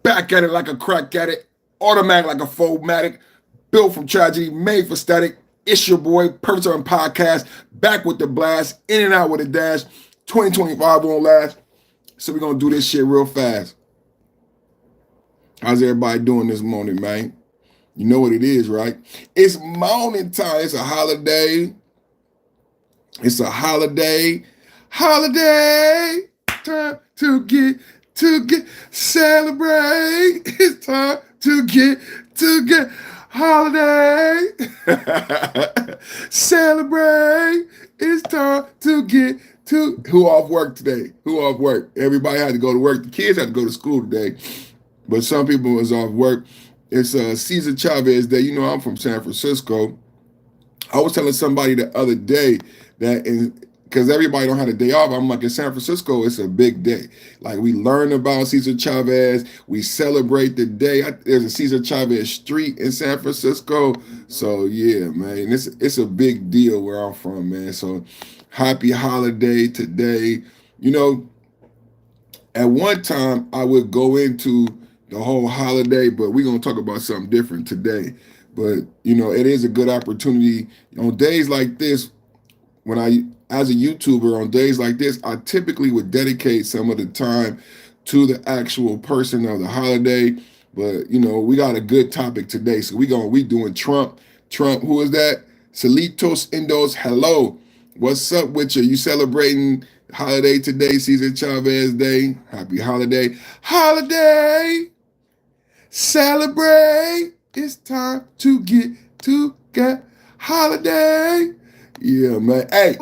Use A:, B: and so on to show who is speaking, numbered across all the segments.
A: Back at it like a crack at it. Automatic like a fomatic. Built from tragedy, made for static. It's your boy, Purpose on Podcast. Back with the blast. In and out with a dash. 2025 won't last. So we're going to do this shit real fast. How's everybody doing this morning, man? You know what it is, right? It's morning time. It's a holiday. It's a holiday. Holiday. Time to get celebrate. It's time to get holiday. Celebrate. It's time to get who off work today? Who off work? Everybody had to go to work. The kids had to go to school today, but some people was off work. It's Cesar Chavez Day. You know, I'm from San Francisco. I was telling somebody the other day that because everybody don't have a day off, I'm like, in San Francisco, it's a big day. Like, we learn about Cesar Chavez. We celebrate the day. There's a Cesar Chavez street in San Francisco. So, yeah, man, it's a big deal where I'm from, man. So, happy holiday today. You know, at one time, I would go into the whole holiday, but we're going to talk about something different today. But, you know, it is a good opportunity. On days like this, as a YouTuber, on days like this, I typically would dedicate some of the time to the actual person of the holiday. But, you know, we got a good topic today. So we doing Trump. Trump, who is that? Salitos Indos, hello. What's up with you? You celebrating holiday today, Cesar Chavez Day? Happy holiday. Holiday. Celebrate. It's time to get holiday. Yeah, man. Hey,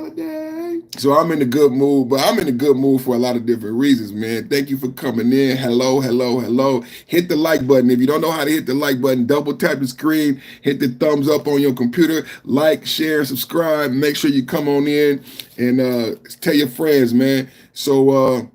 A: so I'm in a good mood, but I'm in a good mood for a lot of different reasons, man. Thank you for coming in. Hello. Hit the like button. If you don't know how to hit the like button, double tap the screen, hit the thumbs up on your computer, like, share, subscribe. Make sure you come on in and tell your friends, man. So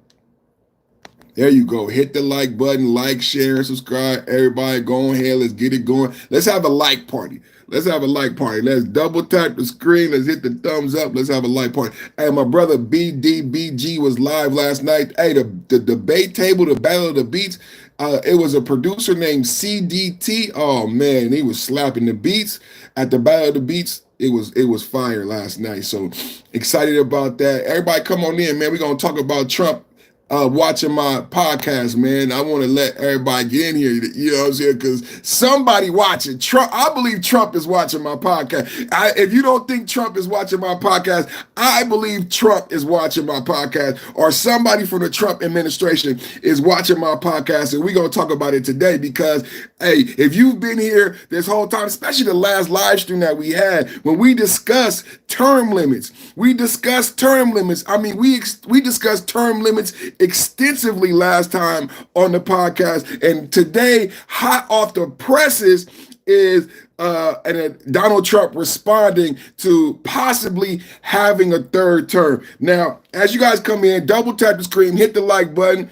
A: there you go. Hit the like button, like, share, subscribe. Everybody go ahead. Let's get it going. Let's have a like party. Let's double tap the screen. Let's hit the thumbs up. Let's have a like party. Hey, my brother BDBG was live last night. Hey, the debate table, the Battle of the Beats, it was a producer named CDT. Oh, man, he was slapping the beats at the Battle of the Beats. It was fire last night. So excited about that. Everybody come on in, man. We're going to talk about Trump. Watching my podcast, man. I want to let everybody get in here, you know what I'm saying? Because somebody watching. Trump, I believe Trump is watching my podcast. If you don't think Trump is watching my podcast, I believe Trump is watching my podcast, or somebody from the Trump administration is watching my podcast, and we're going to talk about it today because, hey, if you've been here this whole time, especially the last live stream that we had, when we discussed term limits, we discussed term limits extensively last time on the podcast, and today, hot off the presses, is Donald Trump responding to possibly having a third term. Now, as you guys come in, double tap the screen, hit the like button.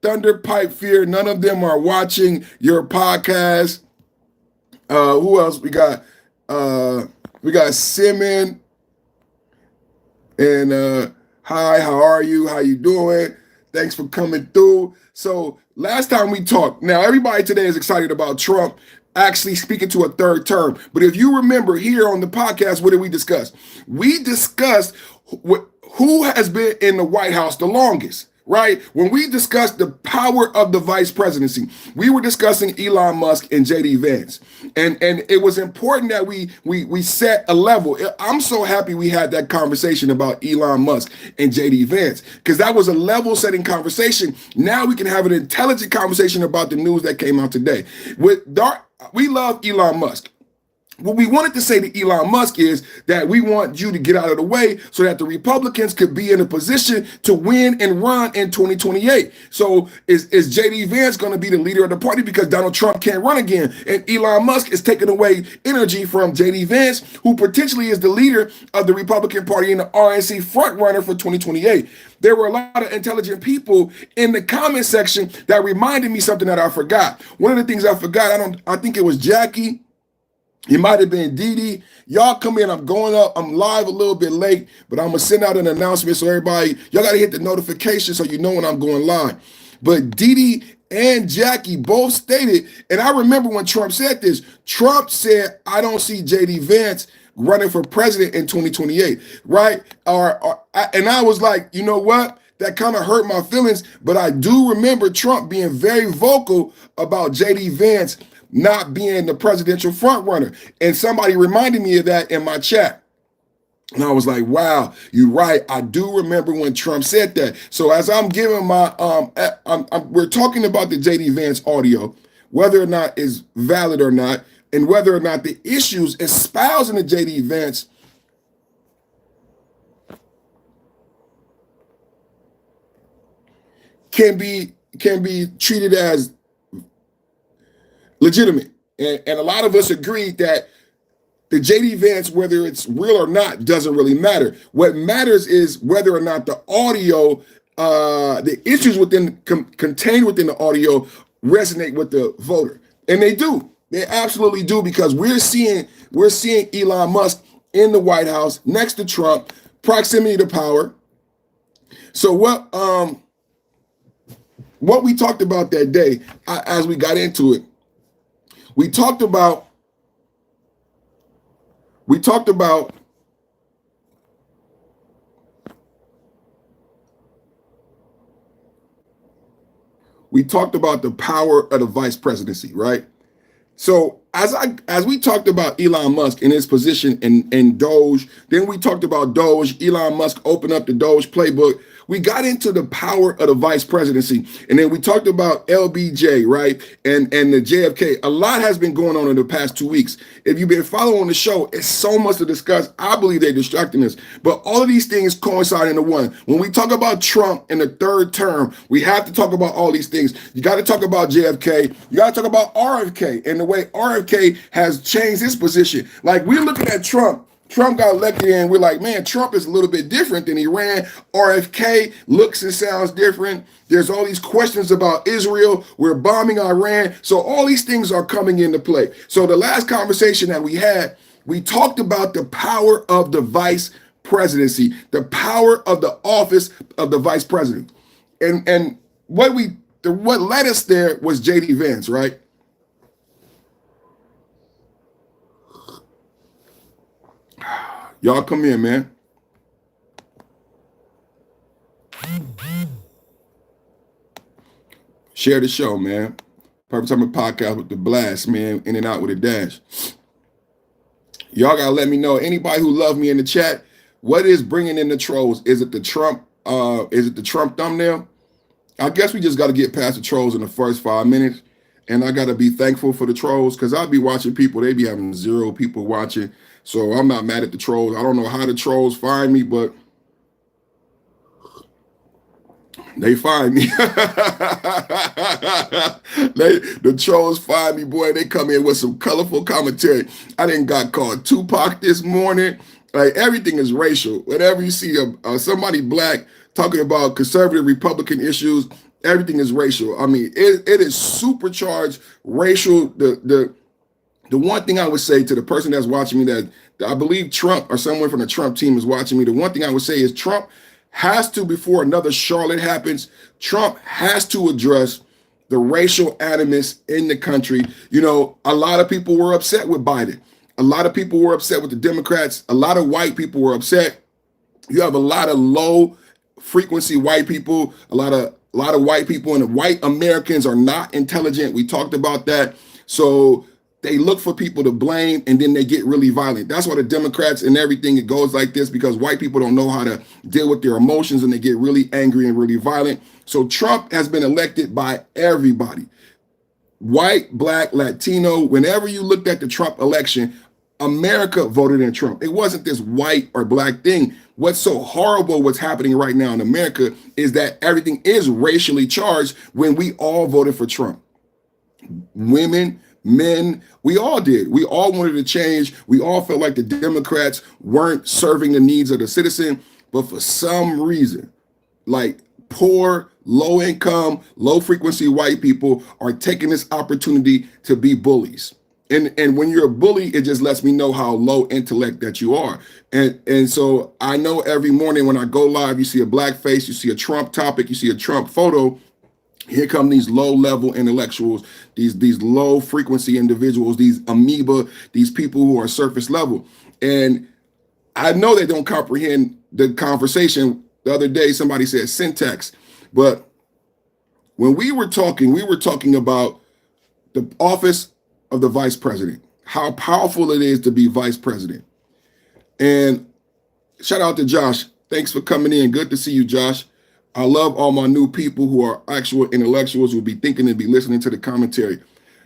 A: Thunder Pipe Fear, none of them are watching your podcast. Who else we got? We got Simon and hi, how are you? How you doing? Thanks for coming through. So last time we talked, now everybody today is excited about Trump actually speaking to a third term. But if you remember here on the podcast, what did we discuss? We discussed who has been in the White House the longest. Right? When we discussed the power of the vice presidency, we were discussing Elon Musk and JD Vance. And it was important that we set a level. I'm so happy we had that conversation about Elon Musk and JD Vance, because that was a level setting conversation. Now we can have an intelligent conversation about the news that came out today. We love Elon Musk. What we wanted to say to Elon Musk is that we want you to get out of the way so that the Republicans could be in a position to win and run in 2028. So is JD Vance going to be the leader of the party because Donald Trump can't run again? And Elon Musk is taking away energy from JD Vance, who potentially is the leader of the Republican Party and the RNC frontrunner for 2028. There were a lot of intelligent people in the comment section that reminded me something that I forgot. One of the things I forgot, I think it was Jackie. It might have been Dee. Y'all come in. I'm going up. I'm live a little bit late, but I'm going to send out an announcement so everybody, y'all got to hit the notification so you know when I'm going live. But Dee and Jackie both stated, and I remember when Trump said this, Trump said, I don't see JD Vance running for president in 2028, right? And I was like, you know what? That kind of hurt my feelings, but I do remember Trump being very vocal about JD Vance not being the presidential front runner. And somebody reminded me of that in my chat. And I was like, wow, you're right. I do remember when Trump said that. So as I'm giving my, we're talking about the JD Vance audio, whether or not it's valid or not, and whether or not the issues espoused in the JD Vance can be treated as legitimate. And a lot of us agree that the JD Vance, whether it's real or not, doesn't really matter. What matters is whether or not the audio, the issues contained within the audio resonate with the voter. And they do. They absolutely do, because we're seeing Elon Musk in the White House next to Trump, proximity to power. So what we talked about that day, as we got into it, we talked about the power of the vice presidency, right? So as we talked about Elon Musk in his position in Doge, then we talked about Doge. Elon Musk opened up the Doge playbook. We got into the power of the vice presidency, and then we talked about LBJ, right, and the JFK. A lot has been going on in the past 2 weeks. If you've been following the show, it's so much to discuss. I believe they're distracting us, but all of these things coincide into one. When we talk about Trump in the third term, we have to talk about all these things. You got to talk about JFK. You got to talk about RFK and the way RFK has changed his position. Like, we're looking at Trump. Trump got elected and we're like, man, Trump is a little bit different than he ran. RFK looks and sounds different. There's all these questions about Israel. We're bombing Iran. So all these things are coming into play. So the last conversation that we had, we talked about the power of the vice presidency, the power of the office of the vice president. And what led us there was JD Vance, right? Y'all come in, man. Share the show, man. Perfect Time podcast with the blast, man. In and out with a dash. Y'all gotta let me know. Anybody who love me in the chat, what is bringing in the trolls? Is it the Trump? Is it the Trump thumbnail? I guess we just got to get past the trolls in the first 5 minutes, and I got to be thankful for the trolls, because I'll be watching people. They be having 0 people watching. So I'm not mad at the trolls. I don't know how the trolls find me, but they find me. The trolls find me, boy. They come in with some colorful commentary. I didn't got called Tupac this morning. Like, everything is racial. Whenever you see somebody black talking about conservative Republican issues, everything is racial. I mean, it is supercharged racial. The one thing I would say to the person that's watching me, that I believe Trump or someone from the Trump team is watching me, the one thing I would say is Trump has to, before another Charlotte happens, Trump has to address the racial animus in the country. You know, a lot of people were upset with Biden. A lot of people were upset with the Democrats. A lot of white people were upset. You have a lot of low frequency white people, a lot of white people, and white Americans are not intelligent. We talked about that. So they look for people to blame, and then they get really violent. That's why the Democrats and everything, it goes like this, because white people don't know how to deal with their emotions, and they get really angry and really violent. So Trump has been elected by everybody. White, black, Latino. Whenever you looked at the Trump election, America voted in Trump. It wasn't this white or black thing. What's so horrible, what's happening right now in America, is that everything is racially charged when we all voted for Trump. Women, men, we all did. We all wanted to change. We all felt like the Democrats weren't serving the needs of the citizen. But for some reason, like poor, low income, low frequency white people are taking this opportunity to be bullies. And when you're a bully, it just lets me know how low intellect that you are. And so I know every morning when I go live, you see a black face, you see a Trump topic, you see a Trump photo. Here come these low-level intellectuals, these low-frequency individuals, these amoeba, these people who are surface level. And I know they don't comprehend the conversation. The other day, somebody said syntax, but when we were talking about the office of the vice president, how powerful it is to be vice president. And shout out to Josh. Thanks for coming in. Good to see you, Josh. I love all my new people who are actual intellectuals who will be thinking and be listening to the commentary.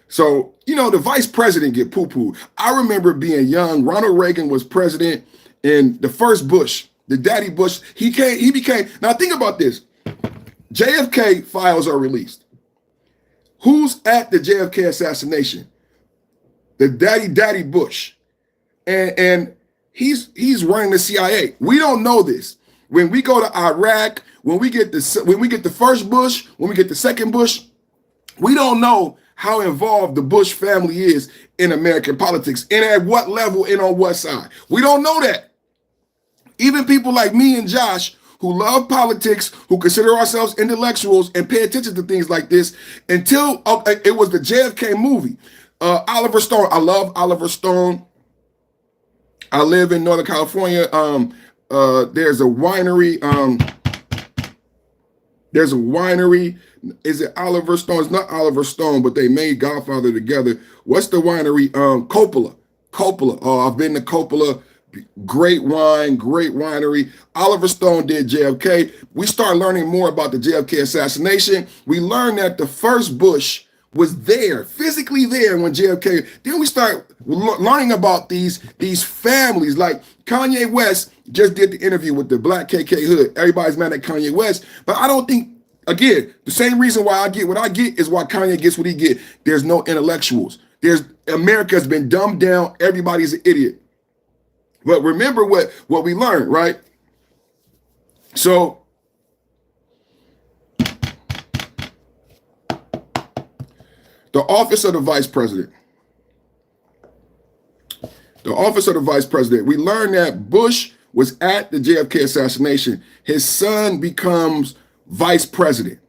A: So, the vice president get poo-pooed. I remember being young. Ronald Reagan was president, and the first Bush, the daddy Bush, he became, now think about this. JFK files are released. Who's at the JFK assassination? The daddy Bush. And he's running the CIA. We don't know this. When we go to Iraq, when we get the first Bush, when we get the second Bush, we don't know how involved the Bush family is in American politics and at what level and on what side. We don't know that. Even people like me and Josh, who love politics, who consider ourselves intellectuals and pay attention to things like this, until it was the JFK movie. Oliver Stone, I love Oliver Stone. I live in Northern California. There's a winery. Is it Oliver Stone? It's not Oliver Stone, but they made Godfather together. What's the winery? Coppola. Oh, I've been to Coppola. Great wine, great winery. Oliver Stone did JFK. We start learning more about the JFK assassination. We learned that the first Bush was there, physically there when JFK. Then we start learning about these families. Like Kanye West just did the interview with the Black KK Hood. Everybody's mad at Kanye West, but I don't think, again, the same reason why I get what I get is why Kanye gets what he get. There's no intellectuals. America's been dumbed down. Everybody's an idiot. But remember what we learned, right? So the office of the vice president. The office of the vice president. We learned that Bush was at the JFK assassination. His son becomes vice president.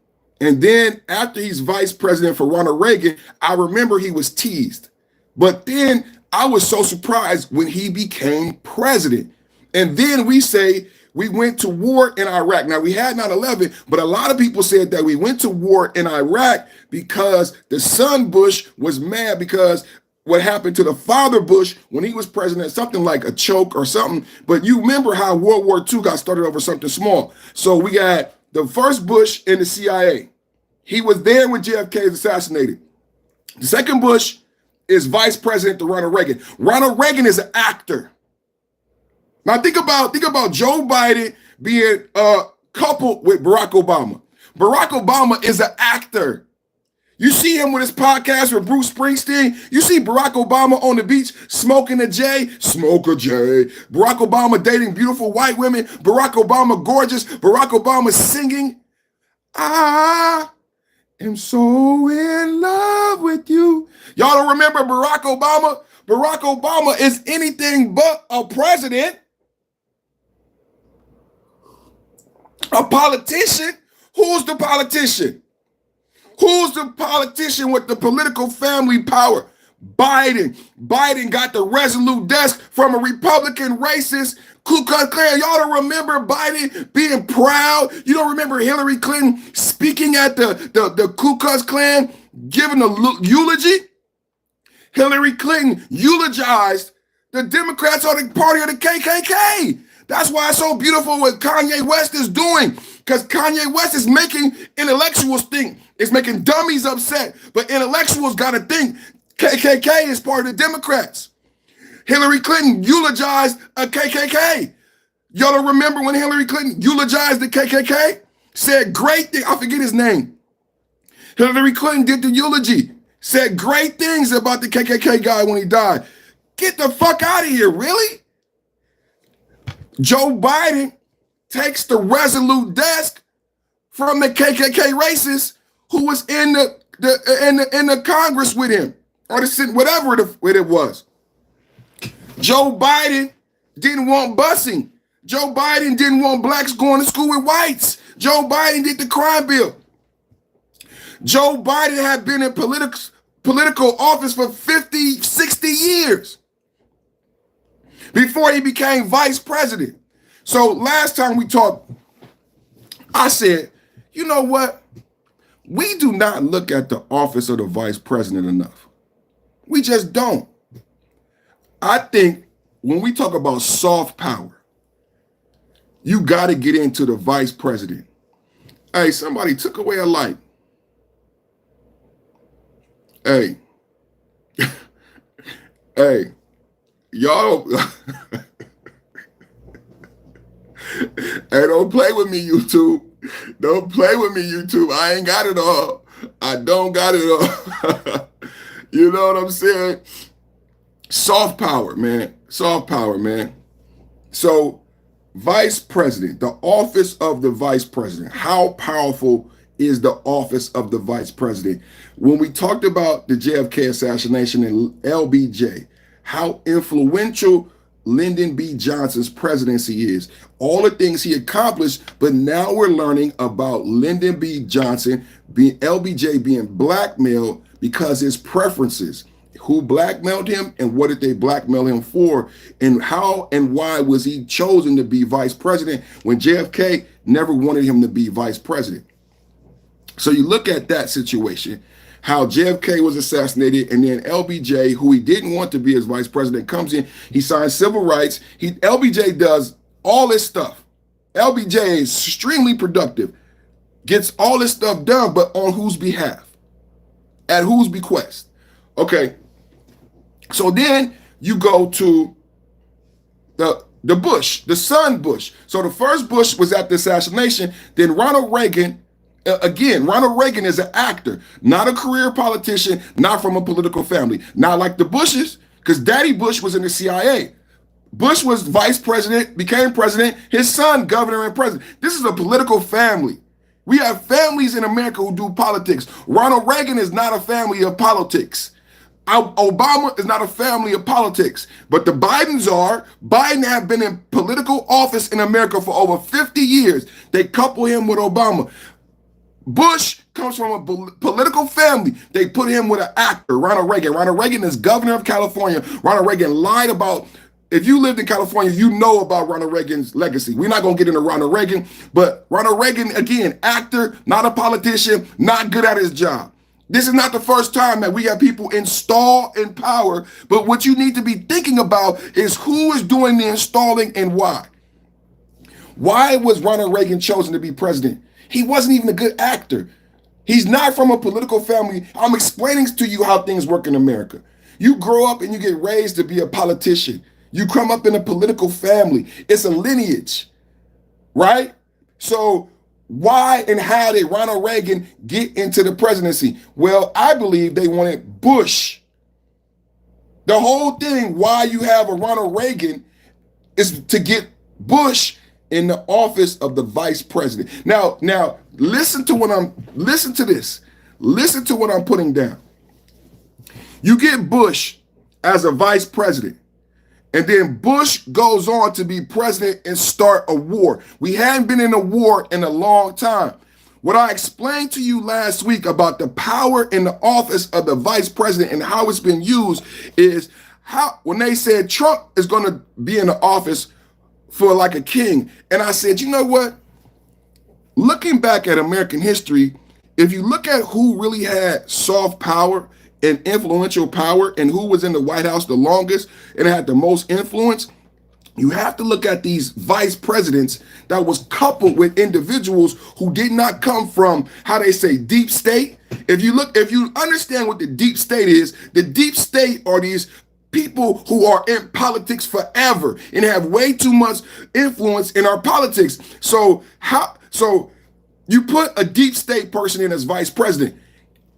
A: And then after he's vice president for Ronald Reagan, I remember he was teased. But then I was so surprised when he became president. And then we say we went to war in Iraq. Now, we had 9/11, but a lot of people said that we went to war in Iraq because the son Bush was mad because what happened to the father Bush when he was president, something like a choke or something. But you remember how World War II got started over something small. So we got the first Bush in the CIA. He was there when JFK was assassinated. The second Bush is vice president to Ronald Reagan. Ronald Reagan is an actor. Now think about Joe Biden being coupled with Barack Obama. Barack Obama is an actor. You see him with his podcast with Bruce Springsteen. You see Barack Obama on the beach smoking a J. Smoke a J. Barack Obama dating beautiful white women. Barack Obama gorgeous. Barack Obama singing. I am so in love with you. Y'all don't remember Barack Obama? Barack Obama is anything but a president. A politician. Who's the politician? Who's the politician with the political family power? Biden. Biden got the Resolute desk from a Republican racist Ku Klux Klan. Y'all don't remember Biden being proud? You don't remember Hillary Clinton speaking at the Ku Klux Klan, giving a eulogy? Hillary Clinton eulogized the Democrats or the party of the KKK. That's why it's so beautiful what Kanye West is doing. Because Kanye West is making intellectuals think. It's making dummies upset. But intellectuals got to think KKK is part of the Democrats. Hillary Clinton eulogized a KKK. Y'all don't remember when Hillary Clinton eulogized the KKK? Said great thing. I forget his name. Hillary Clinton did the eulogy. Said great things about the KKK guy when he died. Get the fuck out of here, really? Joe Biden takes the Resolute desk from the KKK racists who was in the Congress with him, or the Senate, whatever it was. Joe Biden didn't want busing. Joe Biden didn't want blacks going to school with whites. Joe Biden did the crime bill. Joe Biden had been in political office for 50, 60 years before he became vice president. So last time we talked, I said, you know what? We do not look at the office of the vice president enough. We just don't. I think when we talk about soft power, you got to get into the vice president. Hey, somebody took away a light. Hey. Hey. Y'all. Hey, don't play with me, YouTube. Don't play with me, YouTube. I ain't got it all. I don't got it all. You know what I'm saying? Soft power, man. Soft power, man. So, vice president, the office of the vice president. How powerful is the office of the vice president? When we talked about the JFK assassination and LBJ, how influential Lyndon B. Johnson's presidency is, all the things he accomplished, but now we're learning about Lyndon B. Johnson, LBJ being blackmailed because his preferences. Who blackmailed him and what did they blackmail him for? And how and why was he chosen to be vice president when JFK never wanted him to be vice president? So you look at that situation, how JFK was assassinated, and then LBJ, who he didn't want to be as vice president, comes in. He signs civil rights. LBJ does all this stuff. LBJ is extremely productive, gets all this stuff done, but on whose behalf? At whose bequest? Okay. So then you go to the Bush, the son Bush. So the first Bush was at the assassination. Then Ronald Reagan. Again, Ronald Reagan is an actor, not a career politician, not from a political family. Not like the Bushes, because Daddy Bush was in the CIA. Bush was vice president, became president, his son governor and president. This is a political family. We have families in America who do politics. Ronald Reagan is not a family of politics. Obama is not a family of politics, but the Bidens are. Biden have been in political office in America for over 50 years. They couple him with Obama. Bush comes from a political family. They put him with an actor, Ronald Reagan. Ronald Reagan is governor of California. Ronald Reagan lied about, if you lived in California, you know about Ronald Reagan's legacy. We're not going to get into Ronald Reagan, but Ronald Reagan, again, actor, not a politician, not good at his job. This is not the first time that we have people installed in power, but what you need to be thinking about is who is doing the installing and why. Why was Ronald Reagan chosen to be president? He wasn't even a good actor. He's not from a political family. I'm explaining to you how things work in America. You grow up and you get raised to be a politician. You come up in a political family. It's a lineage, right? So why and how did Ronald Reagan get into the presidency? Well, I believe they wanted Bush. The whole thing, why you have a Ronald Reagan, is to get Bush in the office of the vice president. Now, listen to this. Listen to what I'm putting down. You get Bush as a vice president, and then Bush goes on to be president and start a war. We hadn't been in a war in a long time. What I explained to you last week about the power in the office of the vice president and how it's been used is how, when they said Trump is going to be in the office for like a king. And I said, you know what? Looking back at American history, if you look at who really had soft power and influential power and who was in the White House the longest and had the most influence, you have to look at these vice presidents that was coupled with individuals who did not come from, how they say, deep state. If you understand what the deep state is, the deep state are these people who are in politics forever and have way too much influence in our politics. So you put a deep state person in as vice president,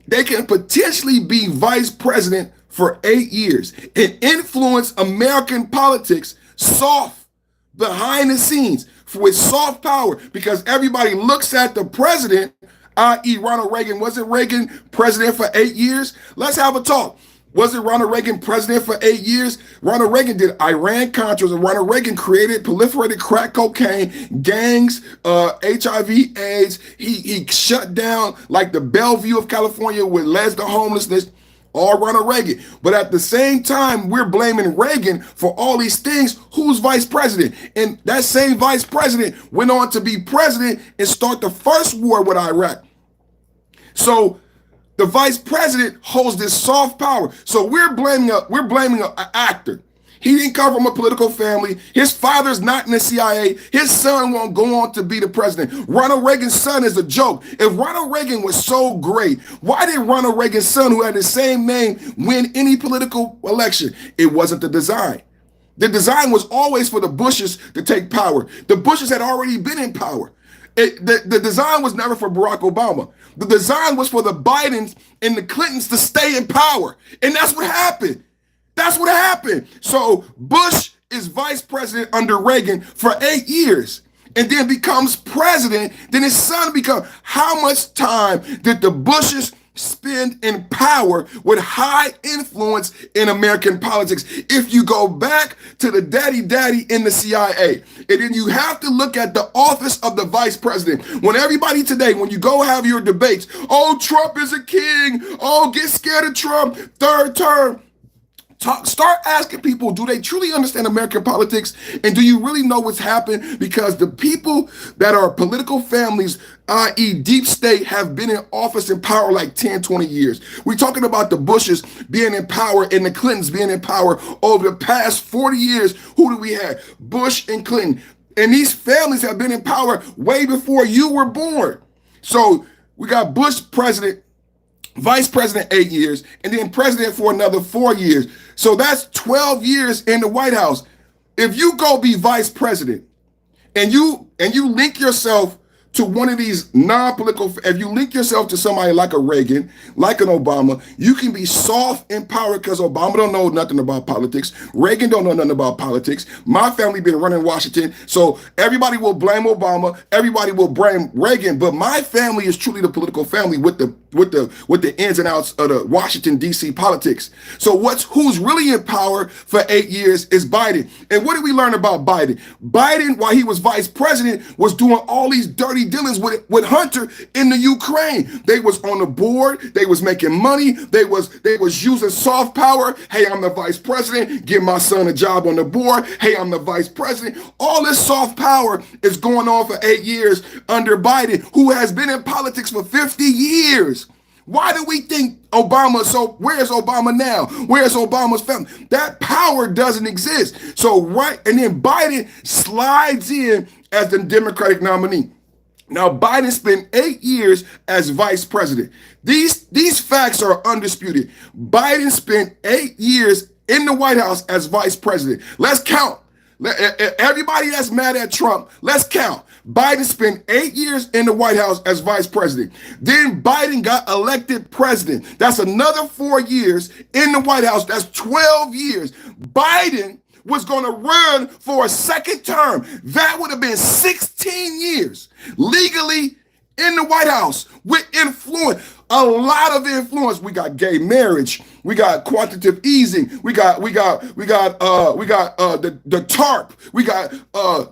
A: they can potentially be vice president for 8 years and influence American politics soft, behind the scenes, with soft power, because everybody looks at the president, i.e. Ronald Reagan. Wasn't Reagan president for 8 years? Let's have a talk. Wasn't Ronald Reagan president for 8 years? Ronald Reagan did Iran-Contras, and Ronald Reagan proliferated crack cocaine, gangs, HIV/AIDS. He shut down like the Bellevue of California, with led to homelessness. All Ronald Reagan. But at the same time, we're blaming Reagan for all these things. Who's vice president? And that same vice president went on to be president and start the first war with Iraq. So the vice president holds this soft power. So we're blaming an actor. He didn't come from a political family. His father's not in the CIA. His son won't go on to be the president. Ronald Reagan's son is a joke. If Ronald Reagan was so great, why did Ronald Reagan's son, who had the same name, win any political election? It wasn't the design. The design was always for the Bushes to take power. The Bushes had already been in power. The design was never for Barack Obama. The design was for the Bidens and the Clintons to stay in power. And that's what happened. That's what happened. So Bush is vice president under Reagan for 8 years and then becomes president. Then his son becomes. How much time did the Bushes spend in power with high influence in American politics? If you go back to the daddy in the CIA, and then you have to look at the office of the vice president. When everybody today, when you go have your debates, oh, Trump is a king. Oh, get scared of Trump. Third term. Start asking people, do they truly understand American politics? And do you really know what's happened? Because the people that are political families, i.e. deep state, have been in office and power like 10, 20 years. We're talking about the Bushes being in power and the Clintons being in power over the past 40 years. Who do we have? Bush and Clinton. And these families have been in power way before you were born. So we got Bush president, vice president 8 years, and then president for another 4 years. So that's 12 years in the White House. If you go be vice president and you link yourself to one of these non-political, if you link yourself to somebody like a Reagan, like an Obama, you can be soft in power because Obama don't know nothing about politics. Reagan don't know nothing about politics. My family been running Washington, so everybody will blame Obama. Everybody will blame Reagan, but my family is truly the political family with the ins and outs of the Washington D.C. politics. So who's really in power for 8 years is Biden. And what did we learn about Biden? Biden, while he was vice president, was doing all these dirty dealings with Hunter in the Ukraine. They was on the board. They was making money. They was using soft power. Hey, I'm the vice president. Give my son a job on the board. Hey, I'm the vice president. All this soft power is going on for 8 years under Biden, who has been in politics for 50 years. Why do we think where's Obama now? Where's Obama's family? That power doesn't exist. So and then Biden slides in as the Democratic nominee. Now, Biden spent 8 years as vice president. These facts are undisputed. Biden spent 8 years in the White House as vice president. Let's count. Everybody that's mad at Trump, let's count. Biden spent 8 years in the White House as vice president. Then Biden got elected president. That's another 4 years in the White House. That's 12 years. Biden was going to run for a second term. That would have been 16 years legally in the White House with influence. A lot of influence. We got gay marriage. We got quantitative easing. We got the TARP. We got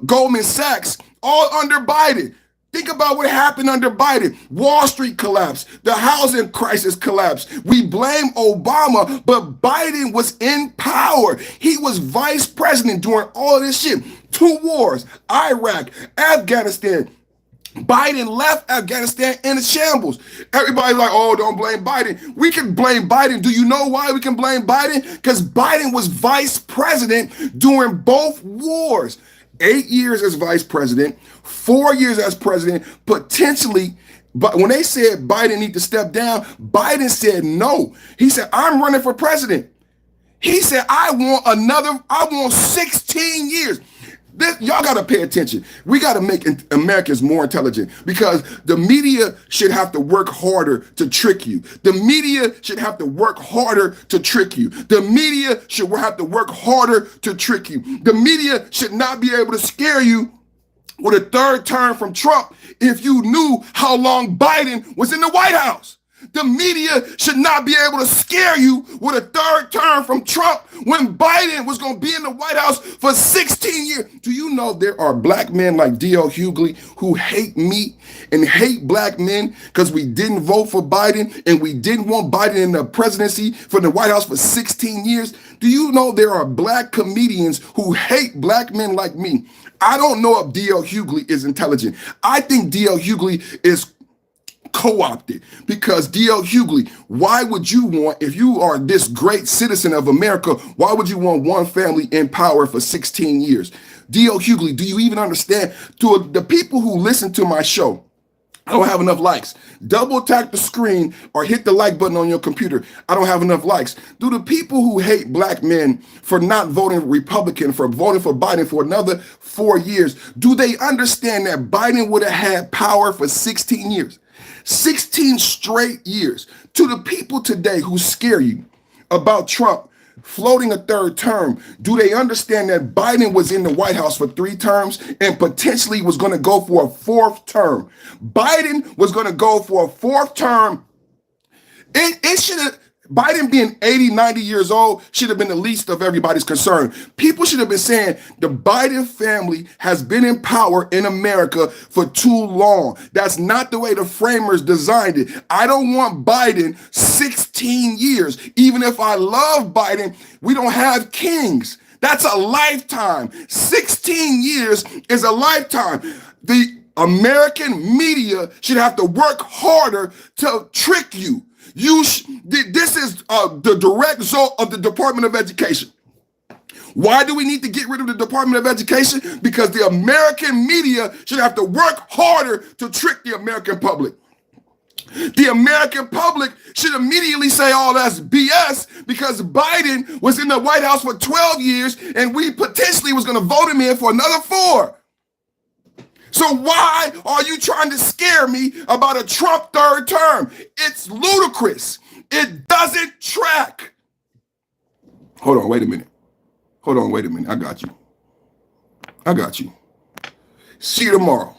A: Goldman Sachs. All under Biden. Think about what happened under Biden. Wall Street collapsed. The housing crisis collapsed. We blame Obama, but Biden was in power. He was vice president during all of this shit. 2 wars, Iraq, Afghanistan. Biden left Afghanistan in a shambles. Everybody's like, oh, don't blame Biden. We can blame Biden. Do you know why we can blame Biden? Because Biden was vice president during both wars. 8 years as vice president, 4 years as president, potentially. But when they said Biden need to step down, Biden said no. He said, I'm running for president. He said, I want 16 years. Y'all got to pay attention. We got to make Americans more intelligent because the media should have to work harder to trick you. The media should have to work harder to trick you. The media should have to work harder to trick you. The media should not be able to scare you with a third term from Trump if you knew how long Biden was in the White House. The media should not be able to scare you with a third term from Trump when Biden was going to be in the White House for 16 years. Do you know there are black men like D.L. Hughley who hate me and hate black men because we didn't vote for Biden and we didn't want Biden in the presidency for the White House for 16 years? Do you know there are black comedians who hate black men like me? I don't know if D.L. Hughley is intelligent. I think D.L. Hughley is co-opted because D.L. Hughley, why would you want, if you are this great citizen of America, why would you want one family in power for 16 years? D.L. Hughley, do you even understand? To the people who listen to my show, I don't have enough likes. Double tap the screen or hit the like button on your computer. I don't have enough likes. Do the people who hate black men for not voting Republican, for voting for Biden for another 4 years, do they understand that Biden would have had power for 16 years? 16 straight years. To the people today who scare you about Trump floating a third term, do they understand that Biden was in the White House for 3 terms and potentially was going to go for a 4th term? Biden was going to go for a 4th term. It should have, Biden being 80, 90 years old should have been the least of everybody's concern. People should have been saying the Biden family has been in power in America for too long. That's not the way the framers designed it. I don't want Biden 16 years. Even if I love Biden, we don't have kings. That's a lifetime. 16 years is a lifetime. The American media should have to work harder to trick you. This is the direct result of the Department of Education. Why do we need to get rid of the Department of Education? Because the American media should have to work harder to trick the American public. The American public should immediately say, oh, that's BS, because Biden was in the White House for 12 years and we potentially was going to vote him in for another 4. So why are you trying to scare me about a Trump 3rd term? It's ludicrous. It doesn't track. Hold on, wait a minute. I got you. See you tomorrow.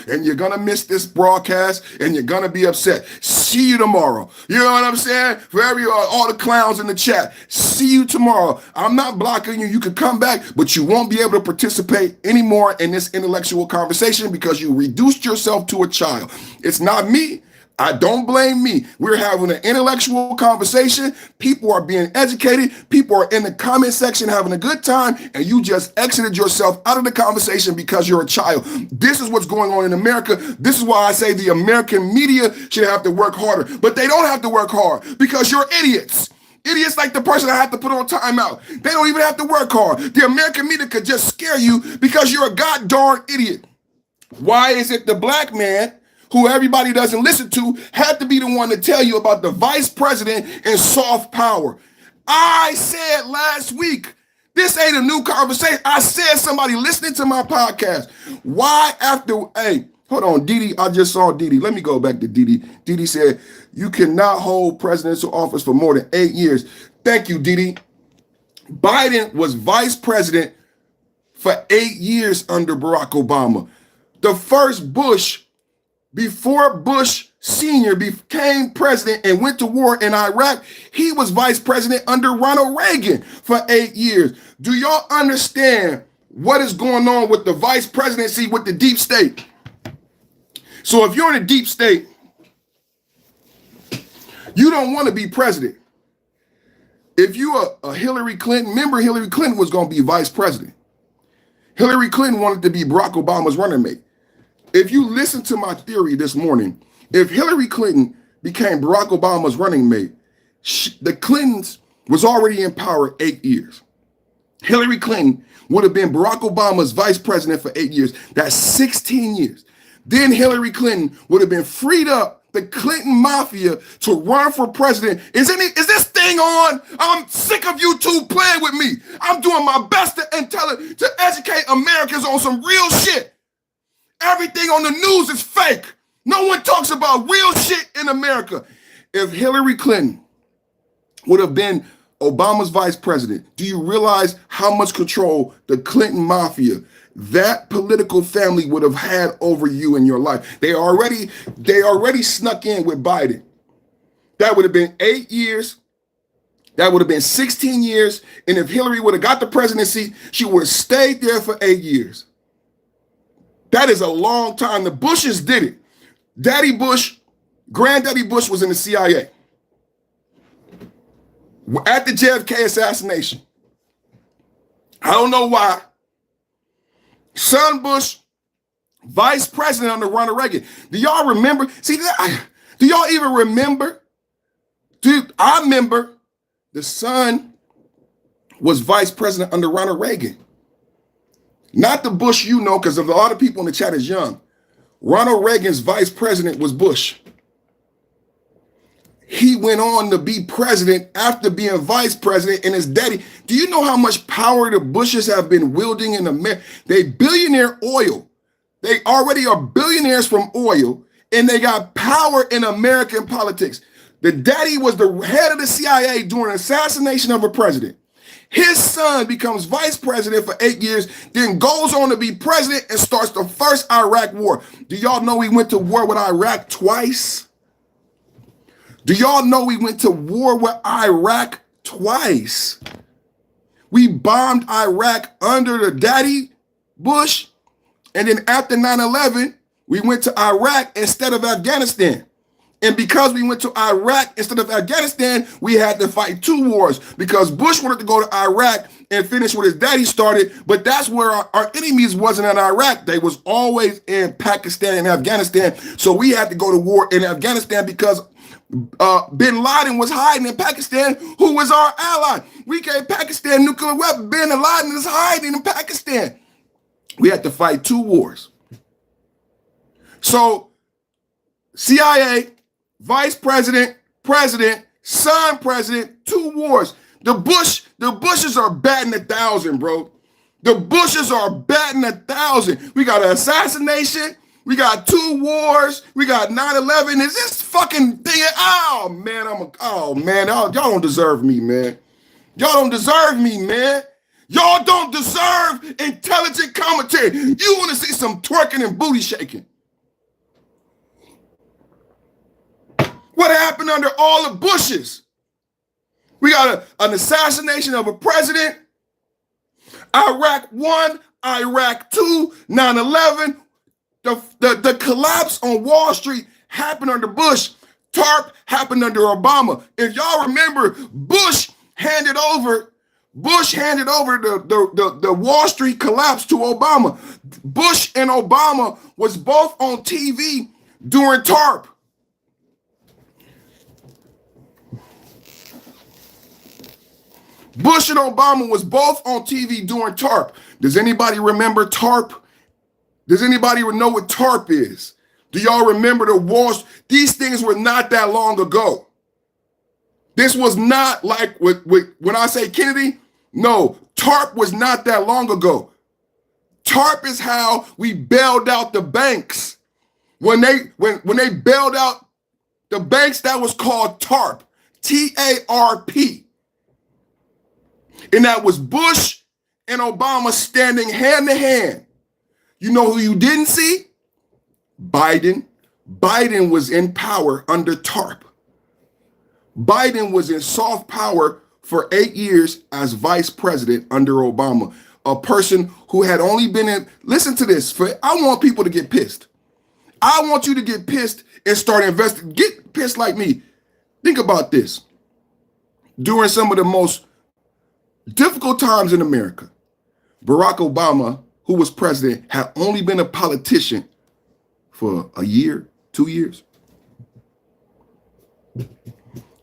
A: And you're going to miss this broadcast and you're going to be upset. See you tomorrow. You know what I'm saying? For all the clowns in the chat, see you tomorrow. I'm not blocking you. You can come back, but you won't be able to participate anymore in this intellectual conversation because you reduced yourself to a child. It's not me. I don't blame me. We're having an intellectual conversation. People are being educated. People are in the comment section having a good time, and you just exited yourself out of the conversation because you're a child. This is what's going on in America. This is why I say the American media should have to work harder, but they don't have to work hard because you're idiots. Idiots like the person I have to put on timeout. They don't even have to work hard. The American media could just scare you because you're a god-darn idiot. Why is it the black man who everybody doesn't listen to had to be the one to tell you about the vice president and soft power? I said last week, this ain't a new conversation. I said somebody listening to my podcast. Why after, hey, hold on, Didi, I just saw Didi. Let me go back to Didi. Didi said, you cannot hold presidential office for more than 8 years. Thank you, Didi. Biden was vice president for 8 years under Barack Obama. The first Bush, before Bush Sr. became president and went to war in Iraq, he was vice president under Ronald Reagan for 8 years. Do y'all understand what is going on with the vice presidency with the deep state? So if you're in a deep state, you don't want to be president. If you're a Hillary Clinton, remember Hillary Clinton was going to be vice president. Hillary Clinton wanted to be Barack Obama's running mate. If you listen to my theory this morning, if Hillary Clinton became Barack Obama's running mate, the Clintons was already in power 8 years. Hillary Clinton would have been Barack Obama's vice president for 8 years. That's 16 years. Then Hillary Clinton would have been freed up, the Clinton mafia, to run for president. Is this thing on? I'm sick of you two playing with me. I'm doing my best to educate Americans on some real shit. Everything on the news is fake. No one talks about real shit in America. If Hillary Clinton would have been Obama's vice president, do you realize how much control the Clinton mafia, that political family would have had over you in your life. They already snuck in with Biden. That would have been 8 years. That would have been 16 years. And if Hillary would have got the presidency, she would have stayed there for 8 years. That is a long time. The Bushes did it. Daddy Bush, Granddaddy Bush was in the CIA at the JFK assassination. I don't know why. Son Bush, vice president under Ronald Reagan. Do y'all remember? See, do y'all even remember? Dude, I remember the son was vice president under Ronald Reagan. Not the Bush you know, because a lot of people in the chat is young. Ronald Reagan's vice president was Bush. He went on to be president after being vice president, and his daddy. Do you know how much power the Bushes have been wielding in America? They billionaire oil. They already are billionaires from oil, and they got power in American politics. The daddy was the head of the CIA during an assassination of a president. His son becomes vice president for 8 years, then goes on to be president and starts the first Iraq war. Do y'all know he went to war with Iraq twice? Do y'all know we went to war with Iraq twice? We bombed Iraq under the daddy Bush, and then after 9/11, we went to Iraq instead of Afghanistan. And because we went to Iraq instead of Afghanistan, we had to fight 2 wars because Bush wanted to go to Iraq and finish what his daddy started. But that's where our enemies wasn't in Iraq. They was always in Pakistan and Afghanistan. So we had to go to war in Afghanistan because bin Laden was hiding in Pakistan, who was our ally. We gave Pakistan nuclear weapons. Bin Laden is hiding in Pakistan. We had to fight 2 wars. So CIA, vice president, president, son president, 2 wars. The Bushes are batting 1,000, bro. The Bushes are batting 1,000. We got an assassination. We got 2 wars. We got 9/11. Is this fucking thing? Oh man, y'all don't deserve me, man. Y'all don't deserve me, man. Y'all don't deserve intelligent commentary. You want to see some twerking and booty shaking. What happened under all the Bushes? We got an assassination of a president. Iraq 1, Iraq 2, 9/11. The collapse on Wall Street happened under Bush. TARP happened under Obama. If y'all remember, Bush handed over the Wall Street collapse to Obama. Bush and Obama was both on TV during TARP. Bush and Obama was both on TV during TARP. Does anybody remember TARP? Does anybody know what TARP is? Do y'all remember the wars? These things were not that long ago. This was not like when I say Kennedy. No, TARP was not that long ago. TARP is how we bailed out the banks. When they bailed out the banks, that was called TARP, TARP. And that was Bush and Obama standing hand to hand. You know who you didn't see? Biden. Biden was in power under TARP. Biden was in soft power for 8 years as vice president under Obama. A person who had only been in, listen to this, I want people to get pissed. I want you to get pissed and start investing. Get pissed like me. Think about this. During some of the most difficult times in America, Barack Obama, who was president, had only been a politician for a year, 2 years.